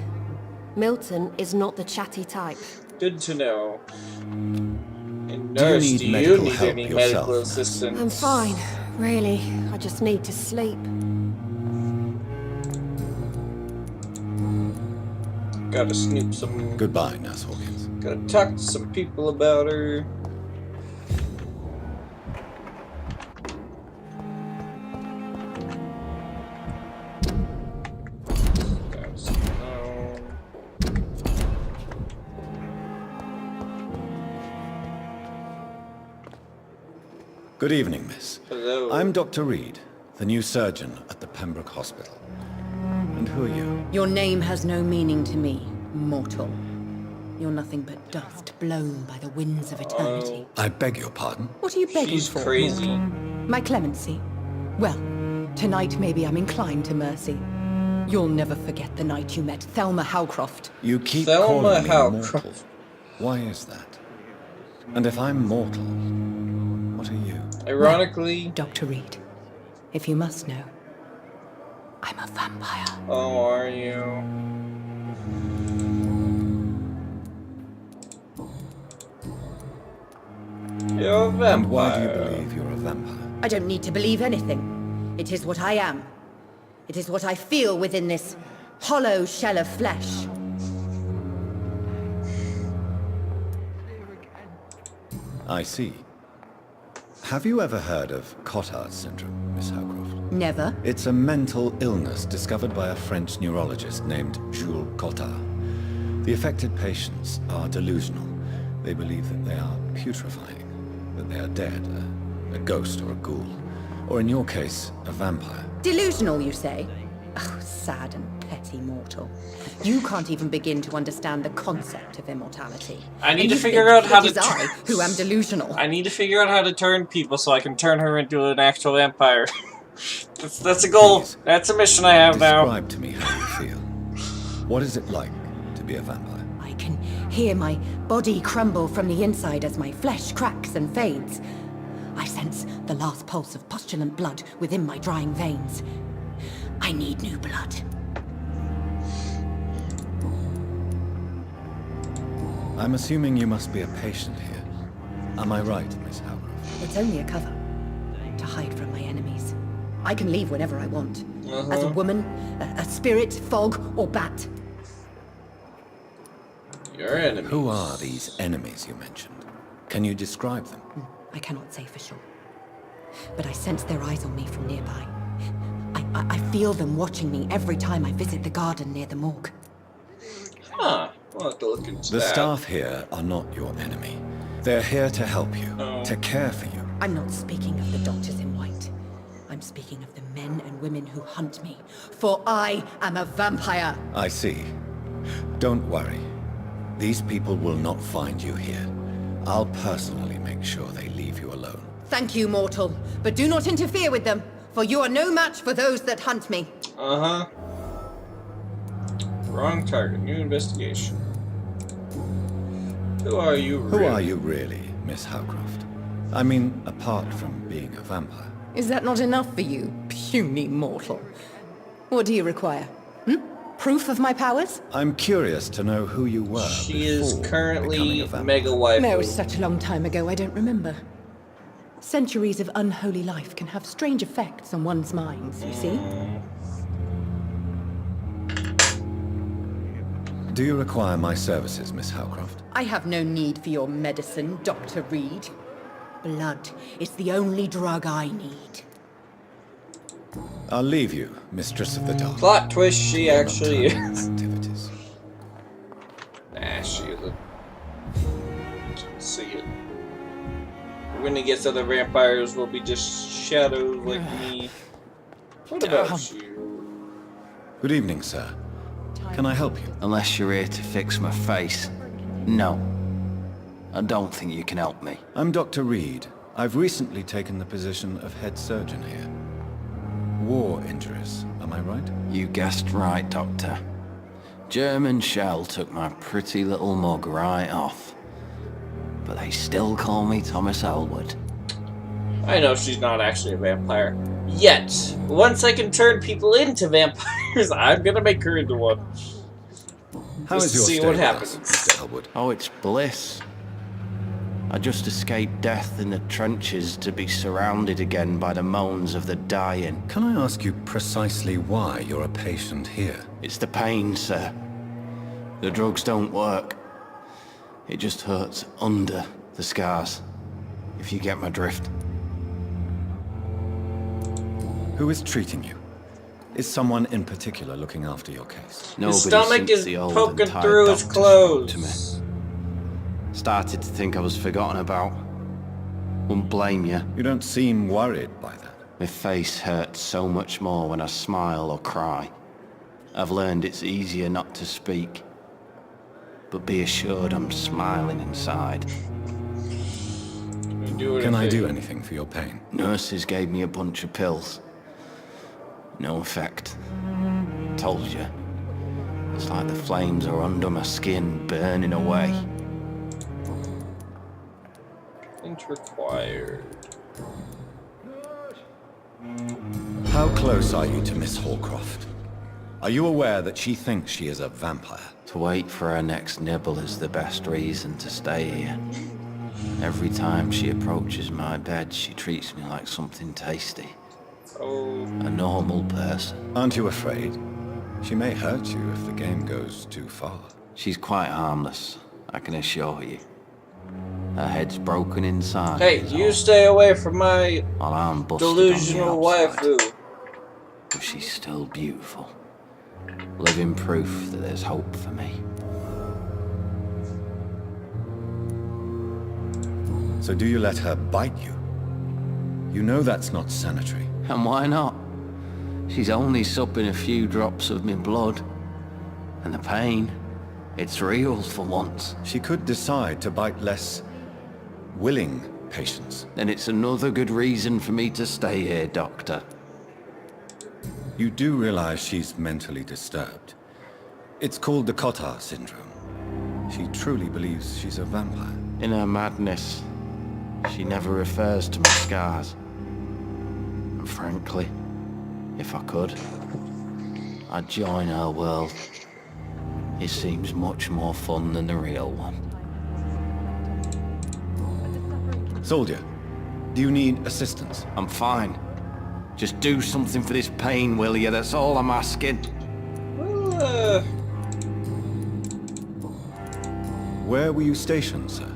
Milton is not the chatty type. Good to know. And Do you nurse, need do you medical need help any yourself, medical nurse? assistance? I'm fine, really. I just need to sleep. Gotta snoop some. Goodbye, Nurse Hawkins. Gotta talk to some people about her. Good evening, miss. Hello. I'm Dr. Reed, the new surgeon at the Pembroke Hospital. And who are you? Your name has no meaning to me, mortal. You're nothing but dust blown by the winds of eternity. I beg your pardon? What are you begging She's for, crazy. mortal? My clemency? Well, tonight maybe I'm inclined to mercy. You'll never forget the night you met Thelma Howcroft. You keep Thelma calling me Howcroft. mortal. Why is that? And if I'm mortal, what are you? Ironically... Well, Dr. Reed, if you must know, I'm a vampire. Oh, are you? You're a vampire. And why do you believe you're a vampire? I don't need to believe anything. It is what I am. It is what I feel within this hollow shell of flesh. I see. Have you ever heard of Cotard syndrome, Miss Howcroft? Never. It's a mental illness discovered by a French neurologist named Jules Cotard. The affected patients are delusional. They believe that they are putrefying, that they are dead, a ghost or a ghoul, or in your case, a vampire. Delusional, you say? Oh, sad and petty mortal. You can't even begin to understand the concept of immortality. I need And to you figure think out how it to... is I who am delusional. I need to figure out how to turn people so I can turn her into an actual vampire. That's a goal. Please, that's a mission I have now. Describe to me how you feel. What is it like to be a vampire? I can hear my body crumble from the inside as my flesh cracks and fades. I sense the last pulse of postulant blood within my drying veins. I need new blood. I'm assuming you must be a patient here. Am I right, Miss Howcroft? It's only a cover to hide from my enemies. I can leave whenever I want. As a woman, a spirit, fog, or bat. Your enemies. Who are these enemies you mentioned? Can you describe them? I cannot say for sure. But I sense their eyes on me from nearby. I feel them watching me every time I visit the garden near the morgue. Huh. We'll have to look into The that. staff here are not your enemy. They're here to help you, to care for you. I'm not speaking of the doctors in white. I'm speaking of the men and women who hunt me. For I am a vampire. I see. Don't worry. These people will not find you here. I'll personally make sure they leave you alone. Thank you, mortal. But do not interfere with them, for you are no match for those that hunt me. Uh-huh. Wrong target. New investigation. Who are you really? Who are you really, Miss Howcroft? I mean, apart from being a vampire. Is that not enough for you, puny mortal? What do you require? Proof of my powers? I'm curious to know who you were. She is before currently becoming a vampire. mega waifu. No, such a long time ago, I don't remember. Centuries of unholy life can have strange effects on one's minds, you see? Do you require my services, Miss Howcroft? I have no need for your medicine, Dr. Reed. Blood is the only drug I need. I'll leave you, Mistress of the Dark. Plot twist, she actually is. Activities. Nah, she isn't. See it. When he gets other vampires, will be just shadows like me. What about you? Good evening, sir. Can I help you? Unless you're here to fix my face. No. I don't think you can help me. I'm Dr. Reed. I've recently taken the position of head surgeon here. War injuries, am I right? You guessed right, Doctor. German shell took my pretty little mug right off. But they still call me Thomas Elwood. I know she's not actually a vampire. Yet. Once I can turn people into vampires, I'm gonna make her into one. How Just is to your see stay what with happens. us, Mr. Elwood? Oh, it's bliss. I just escaped death in the trenches to be surrounded again by the moans of the dying. Can I ask you precisely why you're a patient here? It's the pain, sir. The drugs don't work. It just hurts under the scars, if you get my drift. Who is treating you? Is someone in particular looking after your case? Nobody His stomach since is the old and poking tired through his doctor spoke to clothes. me. Started to think I was forgotten about. Wouldn't blame you. You don't seem worried by that. My face hurts so much more when I smile or cry. I've learned it's easier not to speak. but be assured I'm smiling inside. Can I do anything for your pain? Nurses gave me a bunch of pills. No effect. Told you. It's like the flames are under my skin, burning away. Ain't required. How close are you to Miss Hallcroft? Are you aware that she thinks she is a vampire? To wait for her next nibble is the best reason to stay here. Every time she approaches my bed, she treats me like something tasty. Oh. A normal person. Aren't you afraid? She may hurt you if the game goes too far. She's quite harmless, I can assure you. Her head's broken inside. Hey, you stay away from my while I'm busted delusional on the outside. waifu. But she's still beautiful. Living proof that there's hope for me. So do you let her bite you? You know that's not sanitary. And why not? She's only supping a few drops of my blood. And the pain, it's real for once. She could decide to bite less willing patients. Then it's another good reason for me to stay here, Doctor. You do realize she's mentally disturbed. It's called the Cotard syndrome. She truly believes she's a vampire. In her madness, she never refers to my scars. And frankly, if I could, I'd join her world. It seems much more fun than the real one. Soldier, do you need assistance? I'm fine. Just do something for this pain, will you? That's all I'm asking. Well, Where were you stationed, sir?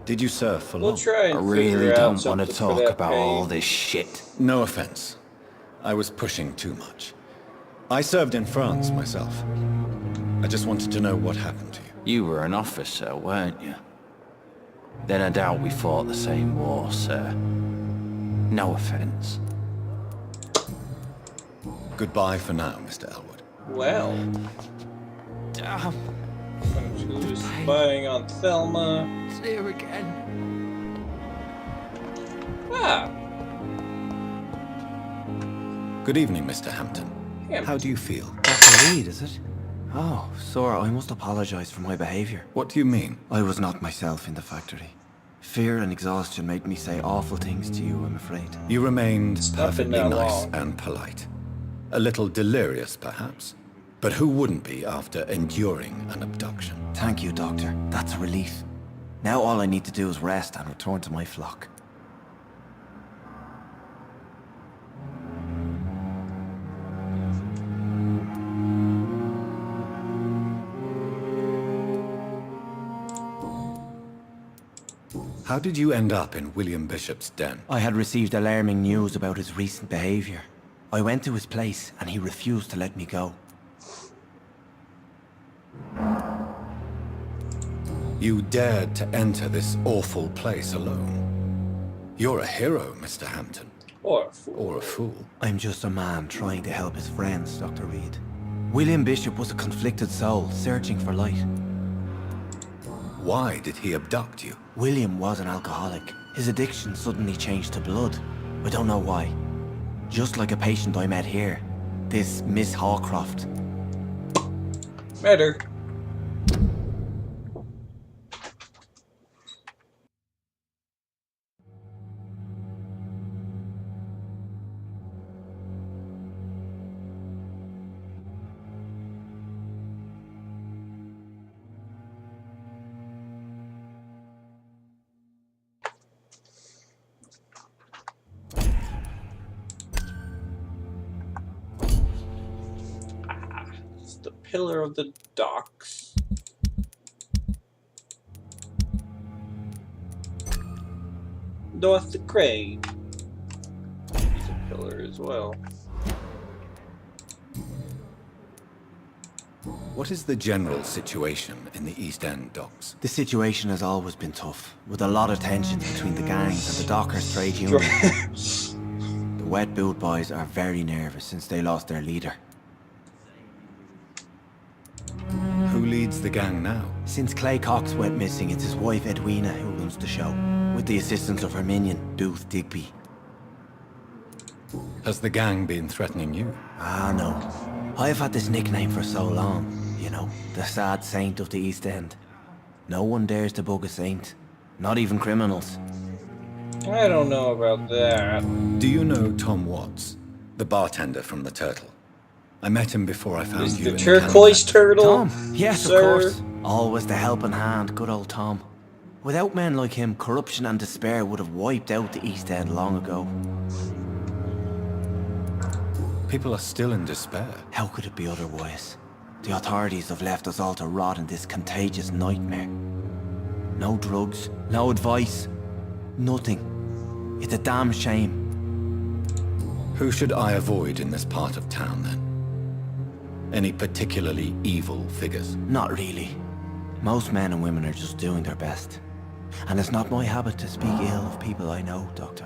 Did you serve for long? we'll try and I really figure out don't want something to for talk that about pain. all this shit. No offense. I was pushing too much. I served in France myself. I just wanted to know what happened to you. You were an officer, weren't you? Then I doubt we fought the same war, sir. No offense. Goodbye for now, Mr. Elwood. Well, Damn. I'm spying on Thelma. It's here again. Ah, Good evening, Mr. Hampton. Hampton. How do you feel? Dr. Reed, is it? Oh, Sora, I must apologize for my behavior. What do you mean? I was not myself in the factory. Fear and exhaustion made me say awful things to you, I'm afraid. You remained not been perfectly that nice long. and polite. A little delirious, perhaps. But who wouldn't be after enduring an abduction? Thank you, Doctor. That's a relief. Now all I need to do is rest and return to my flock. How did you end up in William Bishop's den? I had received alarming news about his recent behavior. I went to his place and he refused to let me go. You dared to enter this awful place alone. You're a hero, Mr. Hampton. Or a fool. Or a fool. I'm just a man trying to help his friends, Dr. Reed. William Bishop was a conflicted soul, searching for light. Why did he abduct you? William was an alcoholic. His addiction suddenly changed to blood. I don't know why. Just like a patient I met here. This Miss Hallcroft. Met her. The pillar of the docks. North the crane. He's a pillar as well. What is the general situation in the East End docks? The situation has always been tough, with a lot of tension between the gangs and the dockers' trade union. The wet boot boys are very nervous since they lost their leader. Who leads leads the gang now? Since Clay Cox went missing, it's his wife Edwina who runs the show, with the assistance of her minion, Booth Digby. Has the gang been threatening you? Ah, no. I've had this nickname for so long, you know, the sad saint of the East End. No one dares to bug a saint, not even criminals. I don't know about that. Do you know Tom Watts, the bartender from the Turtle? I met him before I found Is you the in turquoise the turtle? Tom, yes, sir? of course. Always the helping hand, good old Tom. Without men like him, corruption and despair would have wiped out the East End long ago. People are still in despair. How could it be otherwise? The authorities have left us all to rot in this contagious nightmare. No drugs, no advice, nothing. It's a damn shame. Who should I avoid in this part of town, then? Any particularly evil figures? Not really. Most men and women are just doing their best. And it's not my habit to speak ill of people I know, Doctor.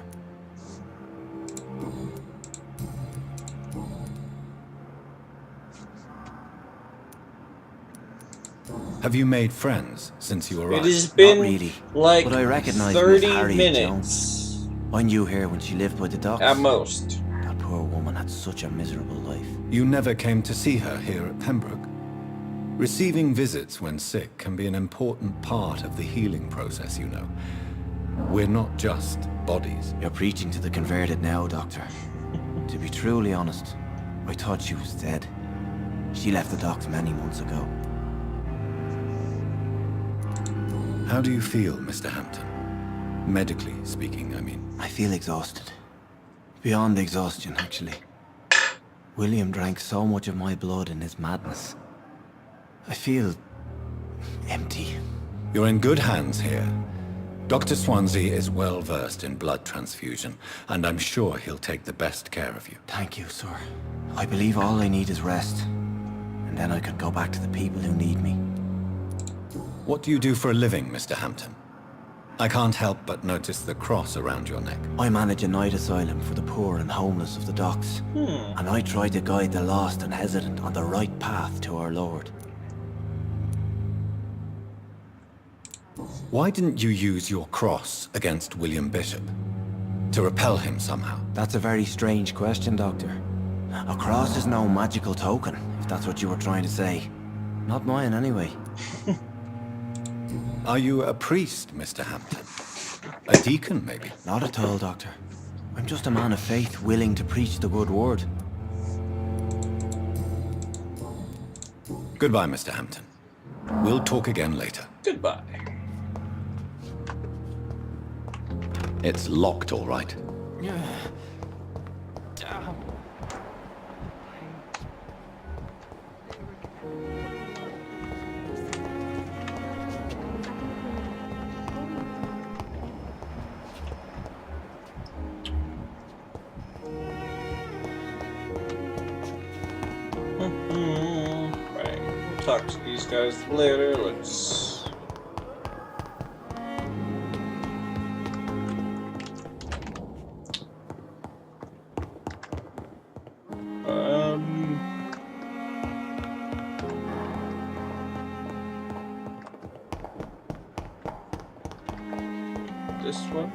Have you made friends since you arrived? It has been Not really, like but I recognize 30 Miss Harriet minutes. Jones. I knew her when she lived by the docks. At most. That poor woman had such a miserable life. You never came to see her here at Pembroke? Receiving visits when sick can be an important part of the healing process, you know. We're not just bodies. You're preaching to the converted now, Doctor. To be truly honest, I thought she was dead. She left the docks many months ago. How do you feel, Mr. Hampton? Medically speaking, I mean. I feel exhausted. Beyond exhaustion, actually. William drank so much of my blood in his madness. I feel empty. You're in good hands here. Dr. Swansea is well versed in blood transfusion, and I'm sure he'll take the best care of you. Thank you, sir. I believe all I need is rest. And then I can go back to the people who need me. What do you do for a living, Mr. Hampton? I can't help but notice the cross around your neck. I manage a night asylum for the poor and homeless of the docks. And I try to guide the lost and hesitant on the right path to our Lord. Why didn't you use your cross against William Bishop? To repel him somehow? That's a very strange question, Doctor. A cross is no magical token, if that's what you were trying to say. Not mine, anyway. Are you a priest, Mr. Hampton? A deacon, maybe? Not at all, Doctor. I'm just a man of faith, willing to preach the good word. Goodbye, Mr. Hampton. We'll talk again later. Goodbye. It's locked, all right. Right. We'll talk to these guys later. Let's. This one?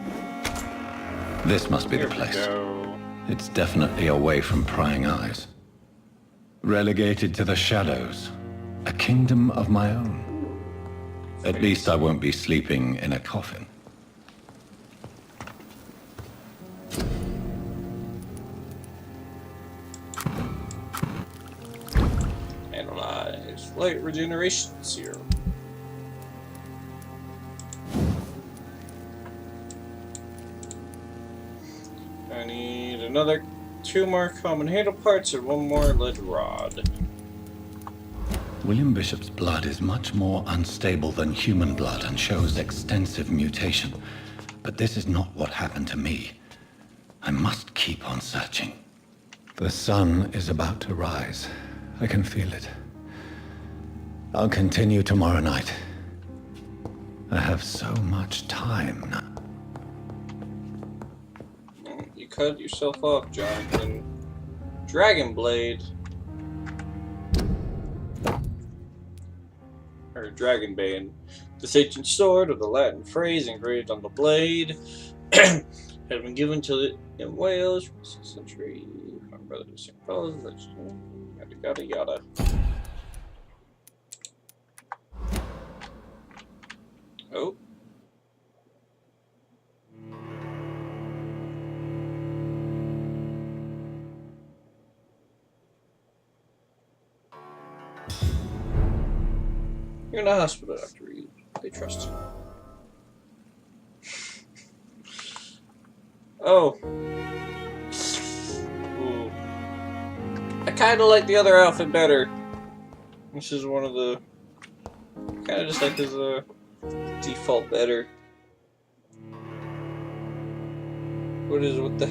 This must be Here the we place. go. It's definitely away from prying eyes. Relegated to the shadows. A kingdom of my own. At least I won't be sleeping in a coffin. Analyze light regeneration serum. I need another 2 more common handle parts and 1 more lead rod. William Bishop's blood is much more unstable than human blood and shows extensive mutation. But this is not what happened to me. I must keep on searching. The sun is about to rise. I can feel it. I'll continue tomorrow night. I have so much time now. You cut yourself off, Jonathan. Dragon Blade. or Dragonbane. This ancient sword, of the Latin phrase engraved on the blade, had been given to it in Wales from the 6th century. My brother was St. Paul's, yada yada yada. Oh. You're in a hospital, Dr. Reed. They trust you. Oh. Ooh. I kind of like the other outfit better. This is one of the... kind of just like his default better. What the...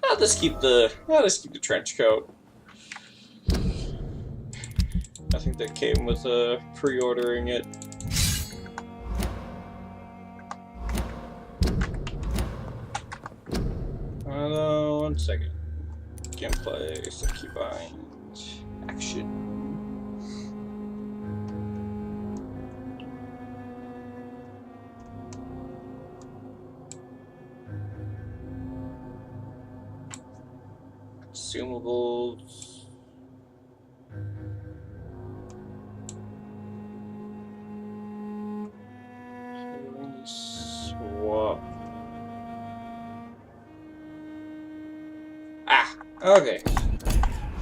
I'll just keep the trench coat. I think that came with pre-ordering it. One second. Gameplay, Succubind, action. Consumables. Swap. Ah, okay.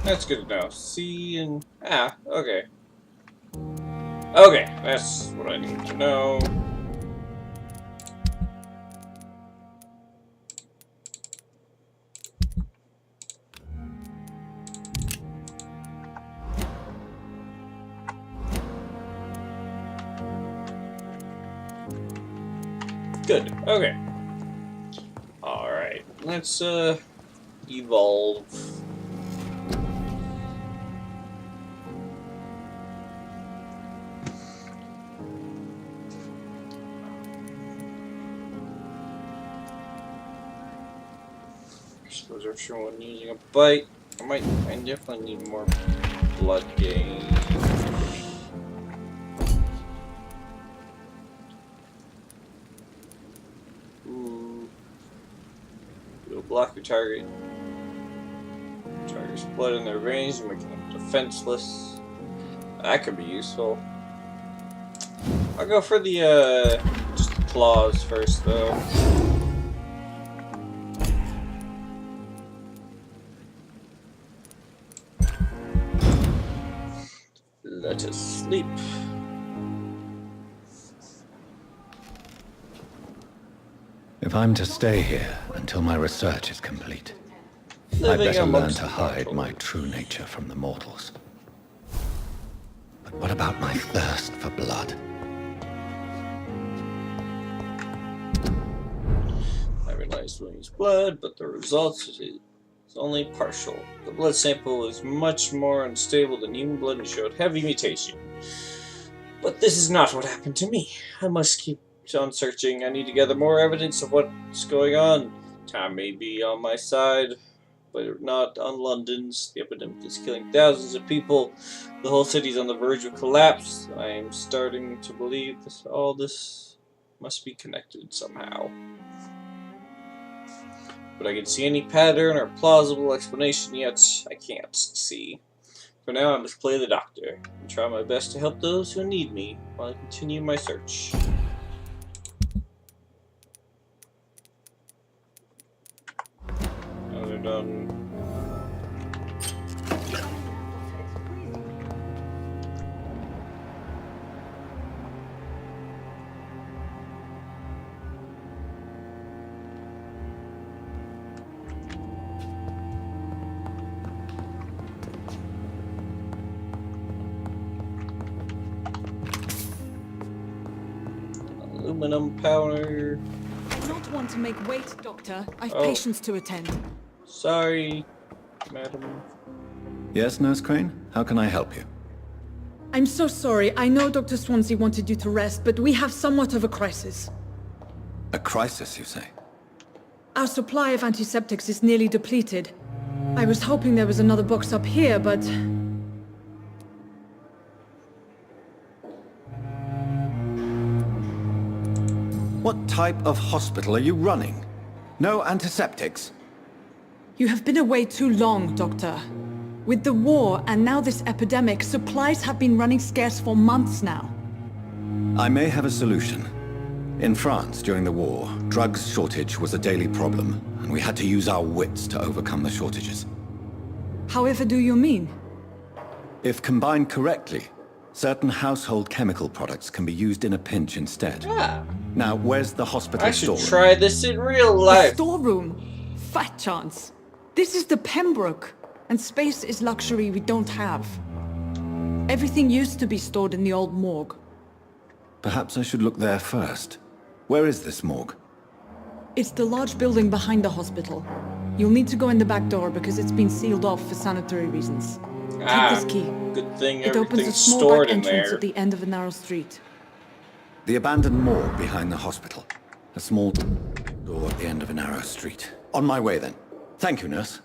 That's good to know. C and okay. Okay, that's what I need to know. Good. Okay. Alright. Let's evolve. I suppose I'm sure when using a bite, I definitely need more blood gain. Block your target. Target's blood in their veins, making them defenseless. That could be useful. I'll go for the just the claws first, though. Let us sleep. If I'm to stay here until my research is complete, I'd Living better learn amongst to hide my true nature from the mortals. But what about my thirst for blood? I realized William's blood, but the results is only partial. The blood sample is much more unstable than human blood and showed heavy mutation. But this is not what happened to me. I must keep on searching. I need to gather more evidence of what's going on. Time may be on my side, but not on London's. The epidemic is killing thousands of people. The whole city's on the verge of collapse. I am starting to believe all this must be connected somehow. But I can see any pattern or plausible explanation yet. I can't see. For now, I must play the doctor and try my best to help those who need me while I continue my search. Now they're done. Aluminum powder. Not one to make wait, Doctor. I've Oh. patients to attend. Sorry, madam. Yes, Nurse Crane? How can I help you? I'm so sorry. I know Dr. Swansea wanted you to rest, but we have somewhat of a crisis. A crisis, you say? Our supply of antiseptics is nearly depleted. I was hoping there was another box up here, but... What type of hospital are you running? No antiseptics? You have been away too long, Doctor. With the war and now this epidemic, supplies have been running scarce for months now. I may have a solution. In France, during the war, drugs shortage was a daily problem, and we had to use our wits to overcome the shortages. However do you mean? If combined correctly, certain household chemical products can be used in a pinch instead. Ah. Now, where's the hospital I should storeroom? try this in real The life. storeroom? Fat chance. This is the Pembroke, and space is luxury we don't have. Everything used to be stored in the old morgue. Perhaps I should look there first. Where is this morgue? It's the large building behind the hospital. You'll need to go in the back door because it's been sealed off for sanitary reasons. Take this key. Good thing It opens a everything's small stored back in entrance there. at the end of a narrow street. The abandoned morgue behind the hospital. A small door at the end of a narrow street. On my way then. Thank you, nurse.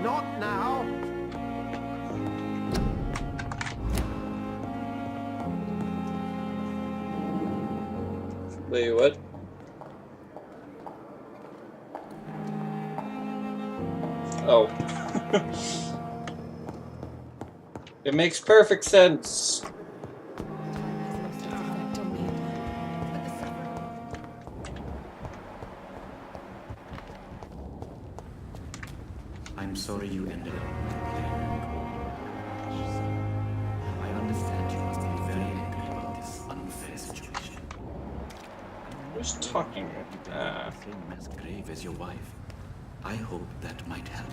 Not now. Wait, what? Oh. It makes perfect sense. I'm sorry you ended up with the I understand you must be very angry about this unfair situation. Who's talking? Same as grave as your wife. I hope that might help.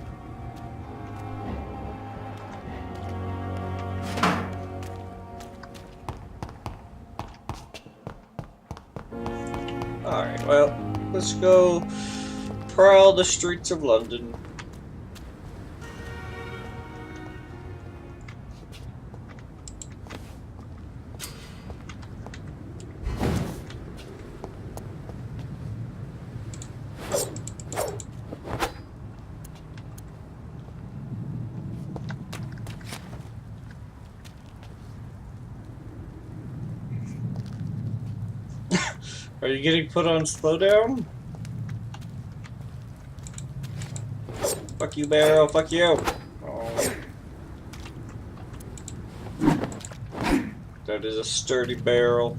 Alright, well, let's go prowl the streets of London. Are you getting put on slowdown? Fuck you, Barrow. Fuck you. Oh. That is a sturdy barrel.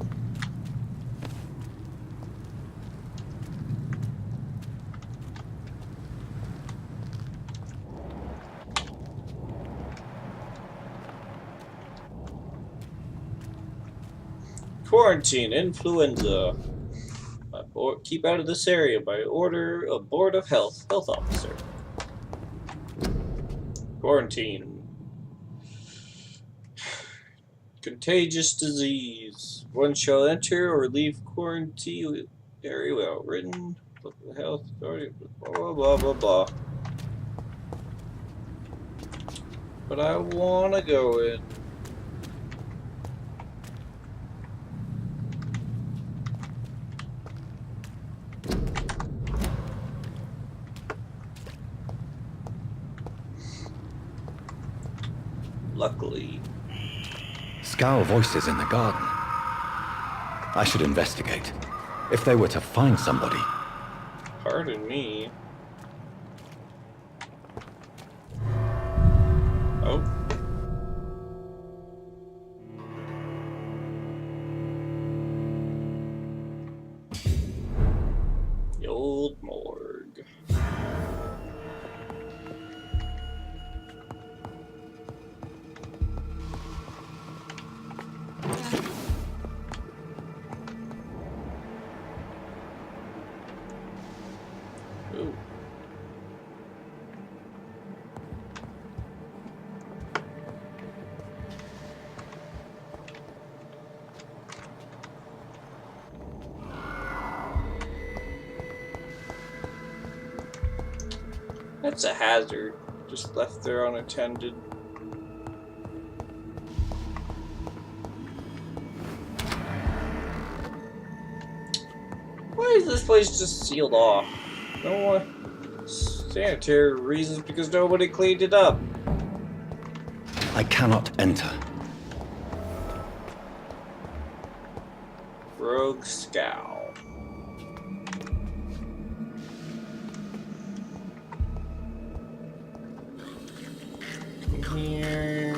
Quarantine influenza. Or keep out of this area by order of Board of Health officer. Quarantine. Contagious disease. One shall enter or leave quarantine area without written. Local health authority. Blah blah blah blah blah. But I wanna go in. Luckily. Scowl voices in the garden. I should investigate. If they were to find somebody. Pardon me. Oh. The old morgue. Ooh. That's a hazard. Just left there unattended. Why is this place just sealed off? No one. Sanitary reasons because nobody cleaned it up. I cannot enter. Rogue Scowl. Here.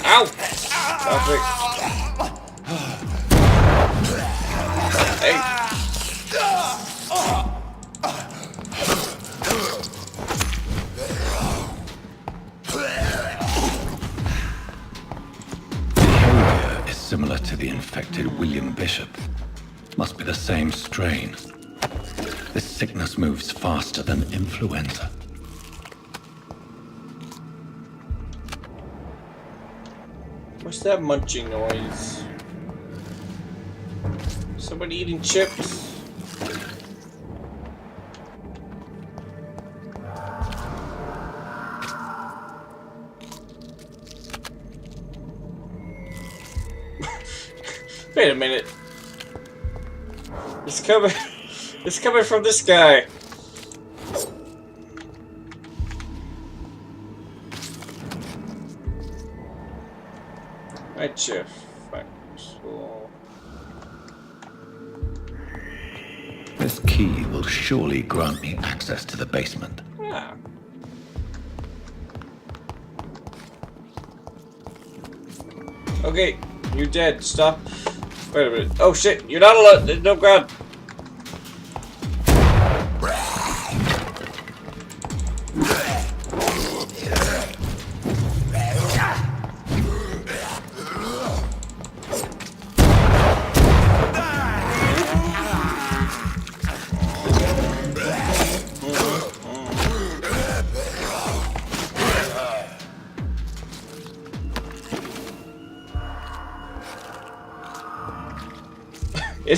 Ow! Stop it. Hey. Behavior is similar to the infected William Bishop. Must be the same strain. This sickness moves faster than influenza. What's that munching noise? Somebody eating chips? Wait a minute. It's coming from this guy. Night shift. Fine. So... This key will surely grant me access to the basement. Yeah. Okay, you're dead. Stop. Wait a minute. Oh shit, you're not allowed. No, God.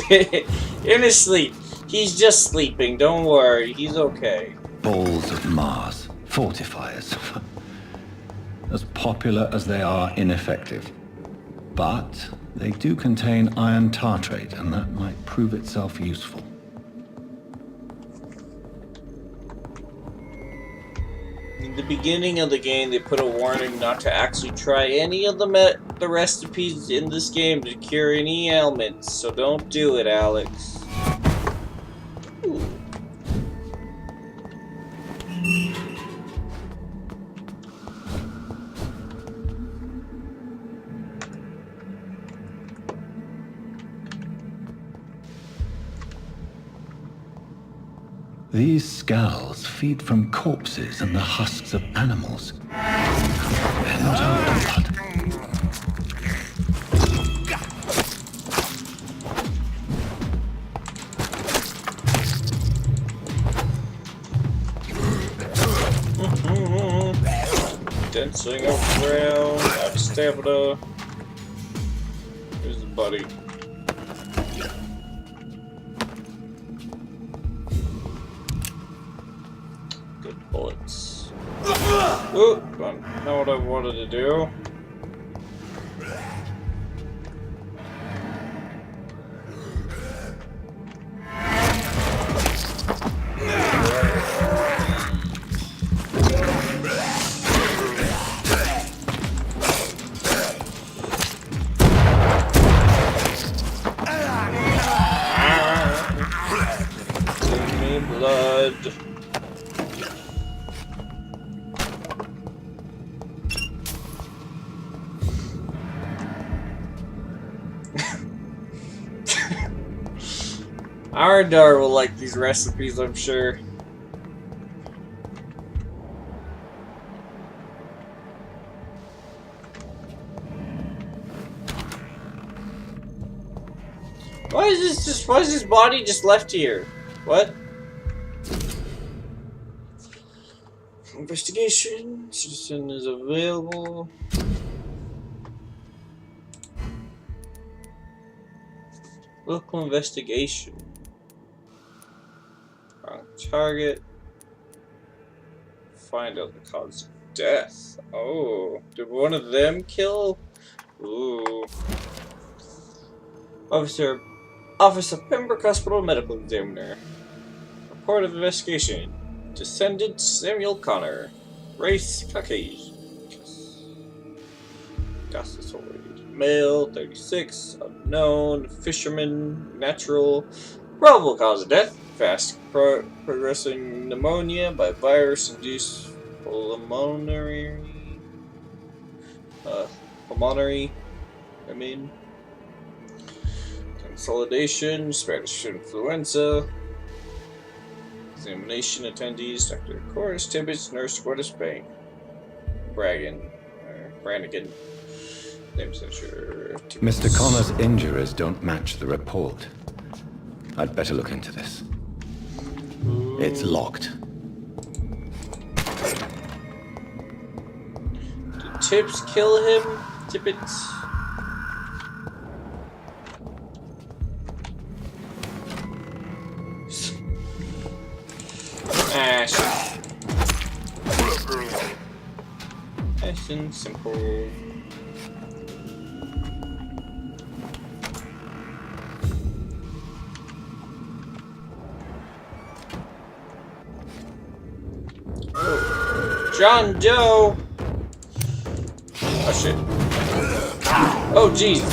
In his sleep. He's just sleeping. Don't worry. He's okay. Balls of Mars. Fortifiers. As popular as they are ineffective. But they do contain iron tartrate, and that might prove itself useful. In the beginning of the game, they put a warning not to actually try any of the recipes in this game to cure any ailments, so don't do it, Alex. Ooh. These scowls feed from corpses and the husks of animals. They're not our blood. Dancing around, out of stamina. Here's the buddy. Good bullets. Ooh, I know what I wanted to do. Give me blood. Arndar will like these recipes, I'm sure. Why is this body just left here? What? Investigation. Citizen is available. Local investigation. Wrong target. Find out the cause of death. Oh, did one of them kill? Ooh. Officer Pembroke Hospital Medical Examiner. Report of investigation. Descendant Samuel Connor. Race Caucasian. Gasosoid. Male, 36. Unknown. Fisherman. Natural. Probable cause of death. Fast progressing pneumonia by virus-induced pulmonary. Consolidation. Spanish influenza. Examination attendees, Dr. Corus, Tibbets, Nurse Gordis Bank. Brannigan. Name censure. Mr. Connor's injuries don't match the report. I'd better look into this. It's locked. Did Tibbs kill him? Tibbets? Nice and simple. Oh. John Doe! Oh shit. Oh jeez.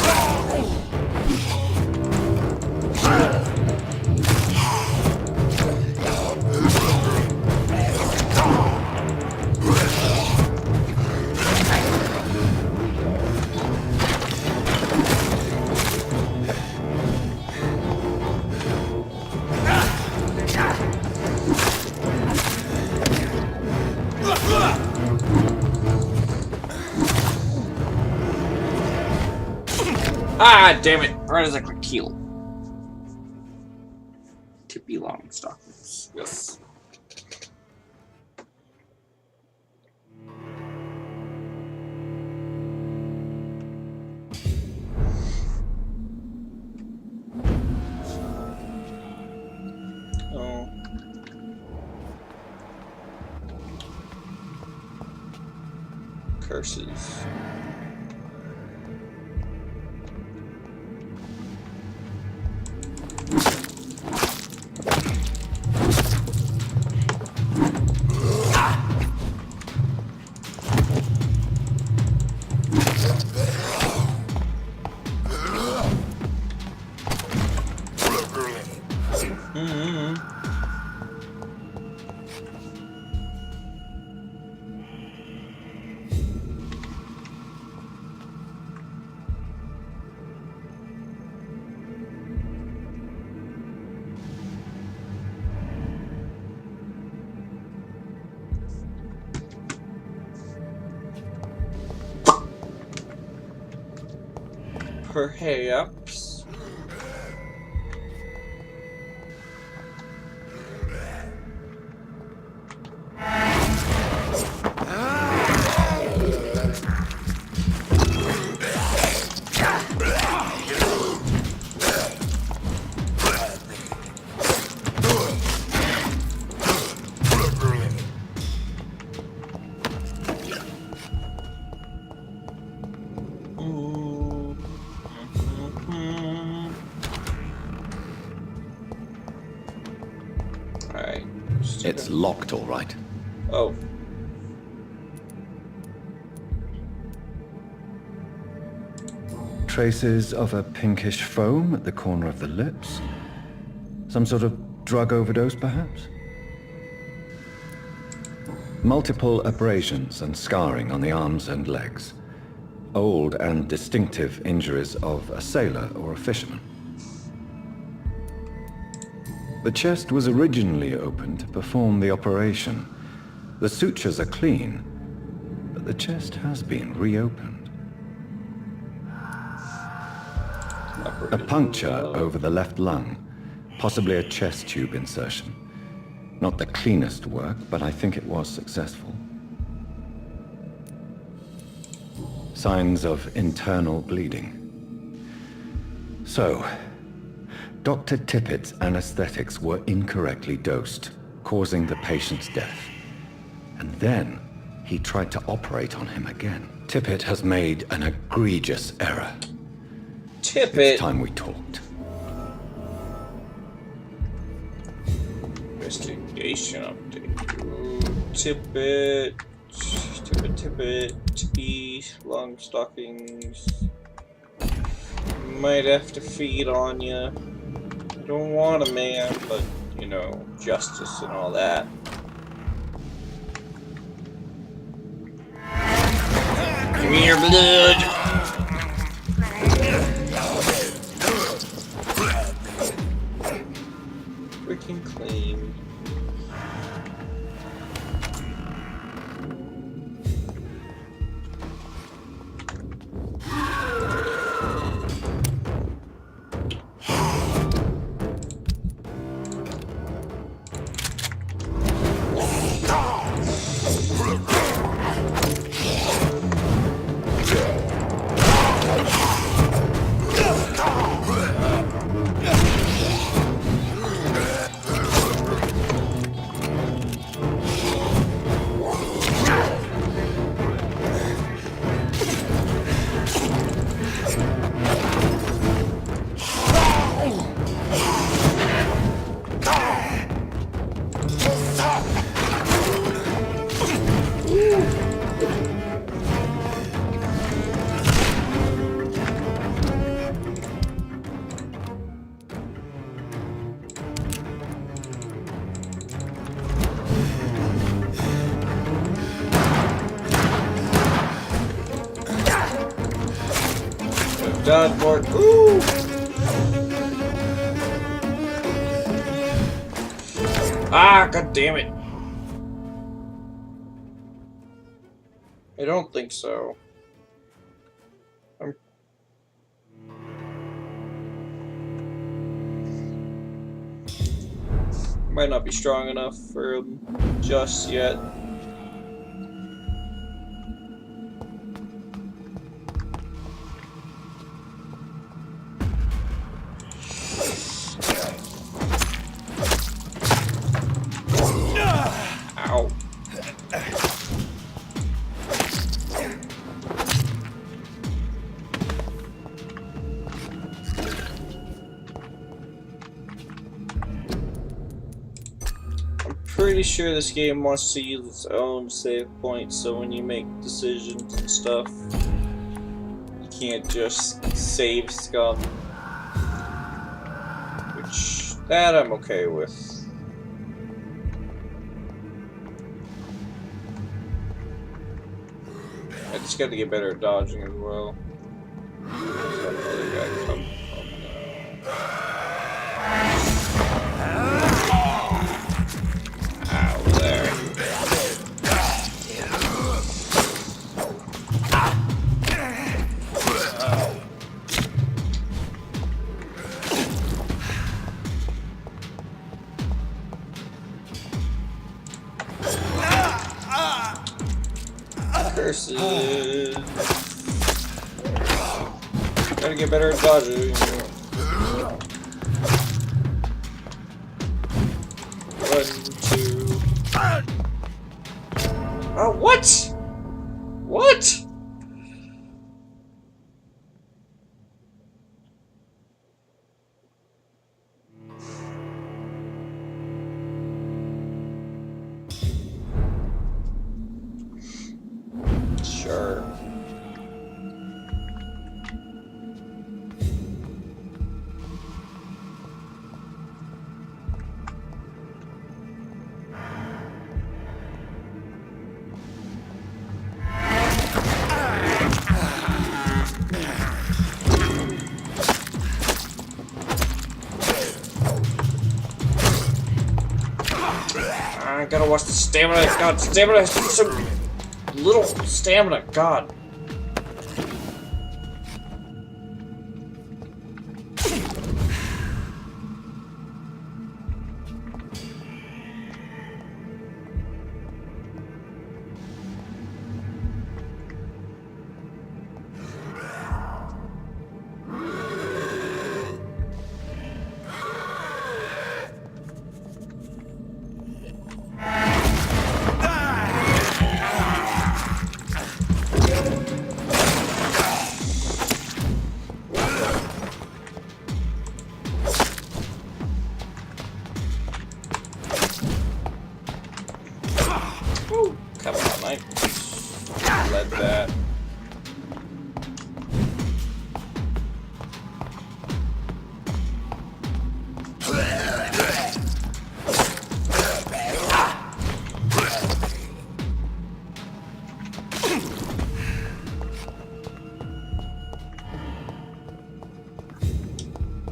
Ah, damn it! Right as I click kill. Tippy long stockings. Yes. Oh. Curses. Perhaps. It's locked, all right. Oh. Traces of a pinkish foam at the corner of the lips. Some sort of drug overdose, perhaps? Multiple abrasions and scarring on the arms and legs. Old and distinctive injuries of a sailor or a fisherman. The chest was originally opened to perform the operation. The sutures are clean, but the chest has been reopened. A puncture over the left lung, possibly a chest tube insertion. Not the cleanest work, but I think it was successful. Signs of internal bleeding. So, Dr. Tippett's anesthetics were incorrectly dosed, causing the patient's death. And then he tried to operate on him again. Tippett has made an egregious error. Tippett. It's time we talked. Investigation update. Ooh, Tippett. Tippy, long stockings. Might have to feed on ya. I don't want a man, but you know, justice and all that. Give me your blood. Freaking clean. Done for. Ooh! Ah, god damn it. I don't think so. Might not be strong enough for him just yet. Ow. Pretty sure this game wants to use its own save points, so when you make decisions and stuff, you can't just save scum. Which, that I'm okay with. I just gotta get better at dodging as well. Curses. Gotta get better at dodging. 1, 2. Oh, what? What? Sure. I gotta watch the stamina. God, stamina has so little stamina. God. might let that.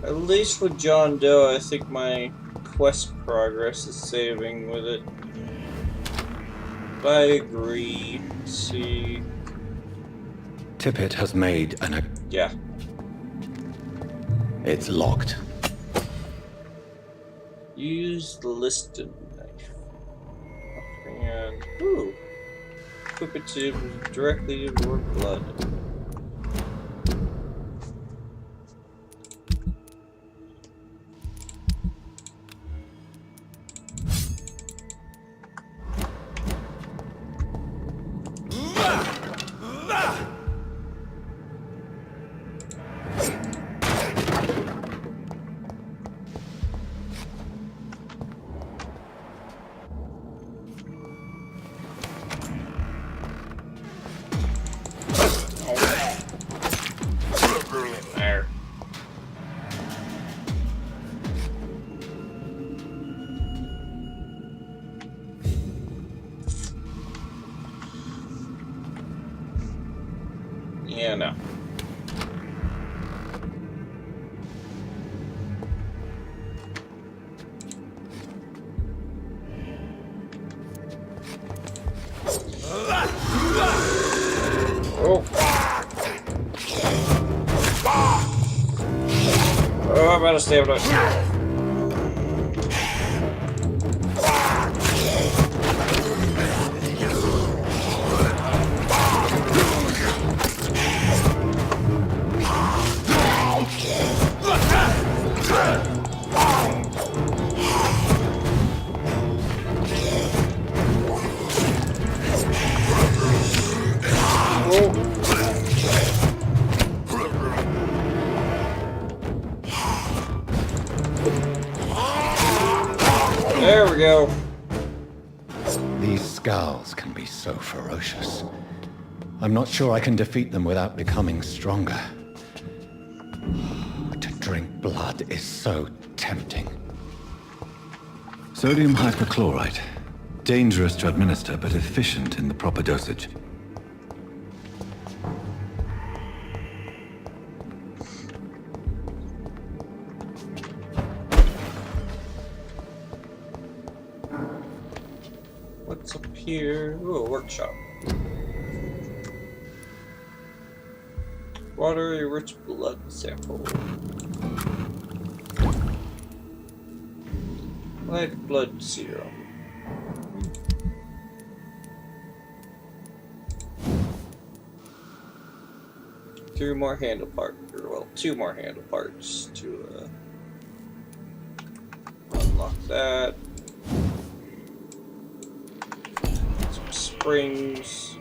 At least with John Doe, I think my quest progress is saving with it. I agree. Let's see. Tippett has made an... Yeah. It's locked. Use the Liston knife. And ooh. Equip it to directly absorb blood. There. Yeah, no. Oh. Oh, I'm out of stamina. There we go. These scowls can be so ferocious. I'm not sure I can defeat them without becoming stronger. To drink blood is so tempting. Sodium hypochlorite. Dangerous to administer, but efficient in the proper dosage. What's up here? Ooh, a workshop. Water a rich blood sample. White blood serum. Two more handle parts, or well, two more handle parts to unlock that. Some springs.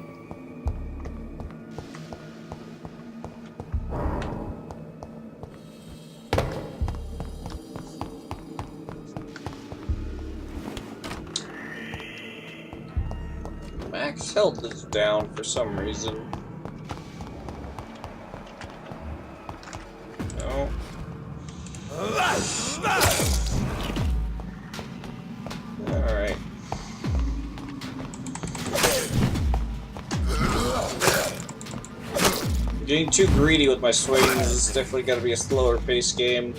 Max health is down for some reason. No. Alright. Getting too greedy with my swings. It's definitely gotta be a slower paced game.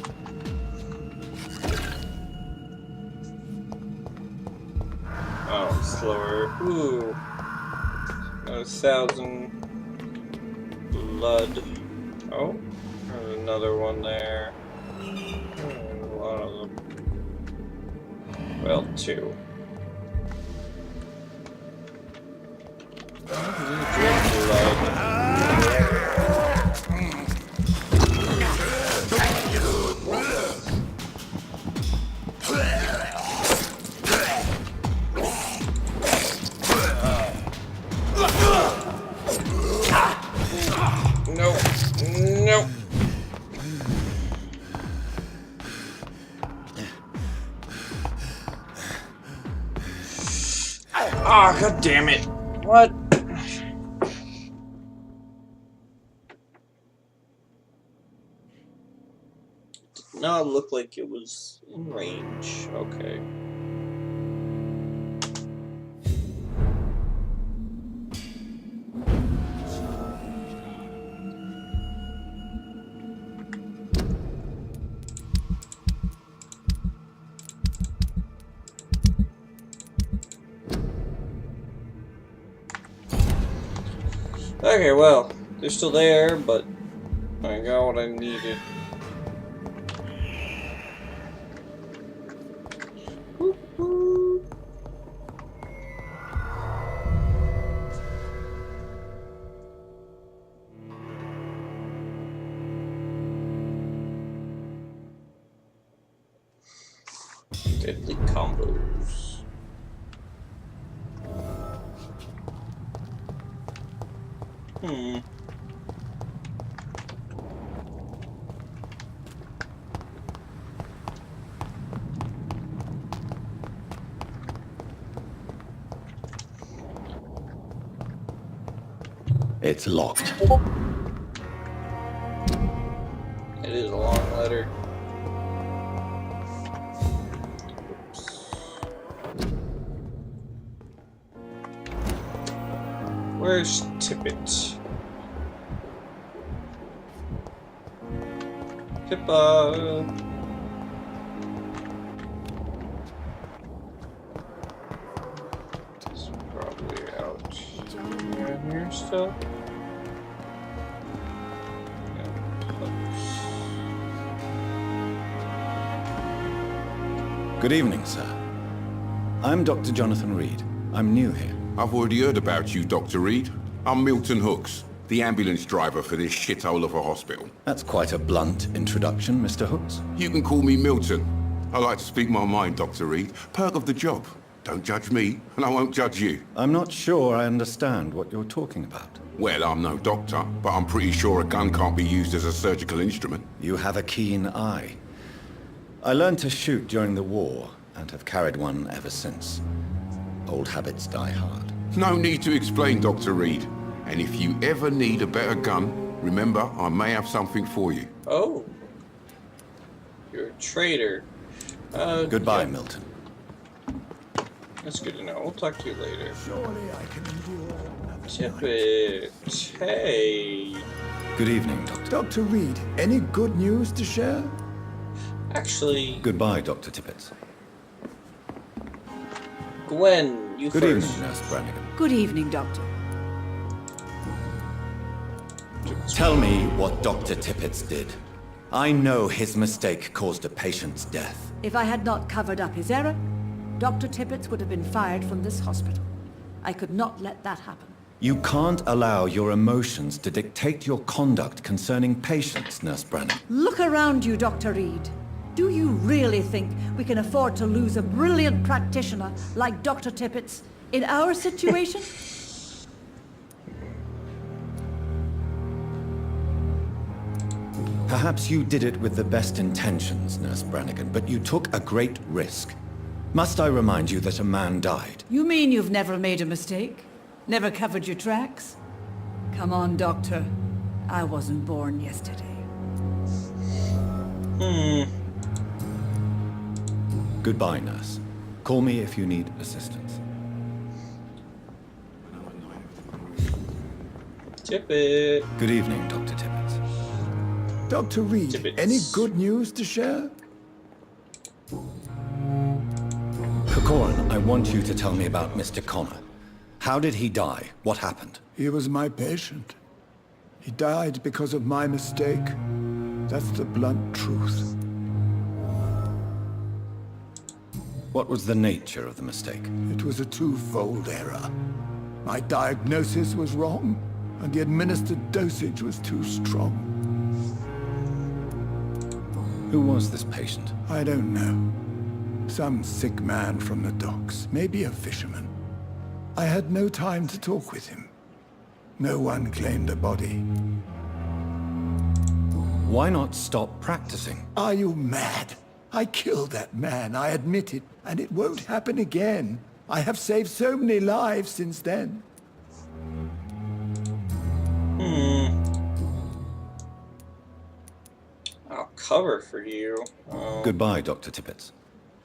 Oh, slower. Ooh. Another 1,000 blood. Oh, there's another one there. A lot of them. Well, two. No. No. Ah, god damn it. What? Did not look like it was in range. Okay. Okay, well, they're still there, but I got what I needed. Deadly combos. It's locked. It is a long letter. Where's Tippett? Pippa. It's probably out here still. Good evening, sir. I'm Dr. Jonathan Reed. I'm new here. I've already heard about you, Dr. Reed. I'm Milton Hooks, the ambulance driver for this shithole of a hospital. That's quite a blunt introduction, Mr. Hooks. You can call me Milton. I like to speak my mind, Dr. Reed. Perk of the job. Don't judge me, and I won't judge you. I'm not sure I understand what you're talking about. Well, I'm no doctor, but I'm pretty sure a gun can't be used as a surgical instrument. You have a keen eye. I learned to shoot during the war, and have carried one ever since. Old habits die hard. No need to explain, Dr. Reed. And if you ever need a better gun, remember, I may have something for you. Oh. You're a traitor. Goodbye, yeah. Milton. That's good to know. We'll talk to you later. Surely I can endure another Tippett. Hey. Good evening, Doctor. Dr. Reed, any good news to share? Actually... Goodbye, Dr. Tippett. Gwen, you Good first. evening, Nurse Brannigan. Good evening, Doctor. Tell me what Dr. Tippett did. I know his mistake caused a patient's death. If I had not covered up his error, Dr. Tippett would have been fired from this hospital. I could not let that happen. You can't allow your emotions to dictate your conduct concerning patients, Nurse Brannigan. Look around you, Dr. Reed. Do you really think we can afford to lose a brilliant practitioner like Dr. Tippett's in our situation? Perhaps you did it with the best intentions, Nurse Brannigan, but you took a great risk. Must I remind you that a man died? You mean you've never made a mistake? Never covered your tracks? Come on, Doctor. I wasn't born yesterday. Goodbye, Nurse. Call me if you need assistance. Tippett. Good evening, Dr. Tippett. Dr. Reed, Tippett. any good news to share? Corcoran, I want you to tell me about Mr. Connor. How did he die? What happened? He was my patient. He died because of my mistake. That's the blunt truth. What was the nature of the mistake? It was a twofold error. My diagnosis was wrong, and the administered dosage was too strong. Who was this patient? I don't know. Some sick man from the docks, maybe a fisherman. I had no time to talk with him. No one claimed a body. Why not stop practicing? Are you mad? I killed that man, I admit it, and it won't happen again. I have saved so many lives since then. cover for you. Goodbye, Dr. Tippett.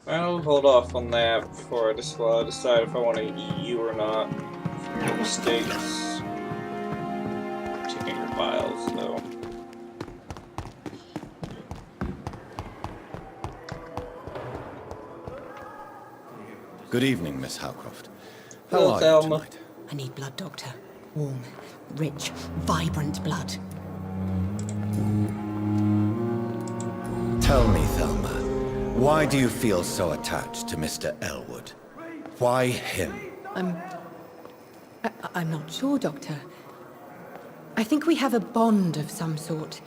I'll hold off on that before I decide if I want to eat you or not. Your mistakes. Checking your files, though. Good evening, Miss Howcroft. How Hello, are Thelma. you tonight? I need blood, Doctor. Warm, rich, vibrant blood. Tell me, Thelma, why do you feel so attached to Mr. Elwood? Why him? I'm not sure, Doctor. I think we have a bond of some sort.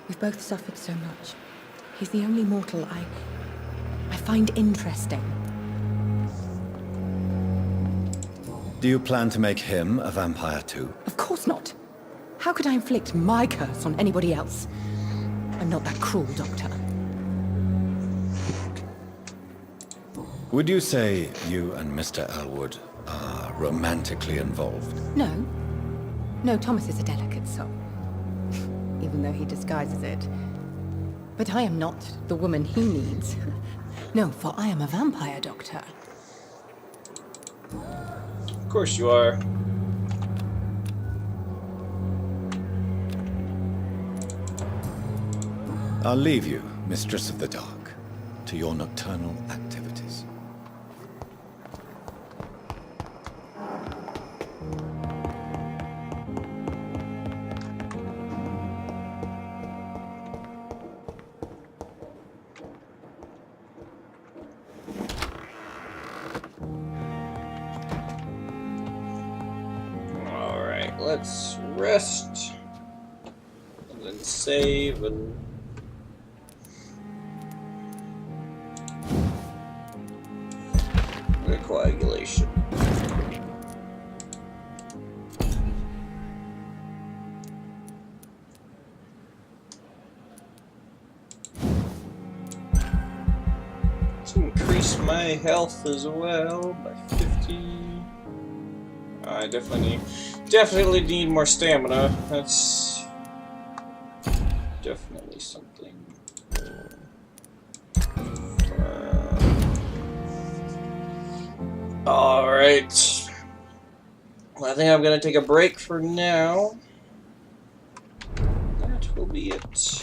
We've both suffered so much. He's the only mortal I find interesting. Do you plan to make him a vampire too? Of course not. How could I inflict my curse on anybody else? I'm not that cruel, Doctor. Would you say you and Mr. Elwood are romantically involved? No. No, Thomas is a delicate soul. Even though he disguises it. But I am not the woman he needs. No, for I am a vampire, Doctor. Of course you are. I'll leave you, Mistress of the Dark, to your nocturnal activities. Alright, let's rest. And then save and... coagulation. Let's increase my health as well by 50. I definitely need more stamina. That's definitely something. Alright. Well, I think I'm gonna take a break for now. That will be it.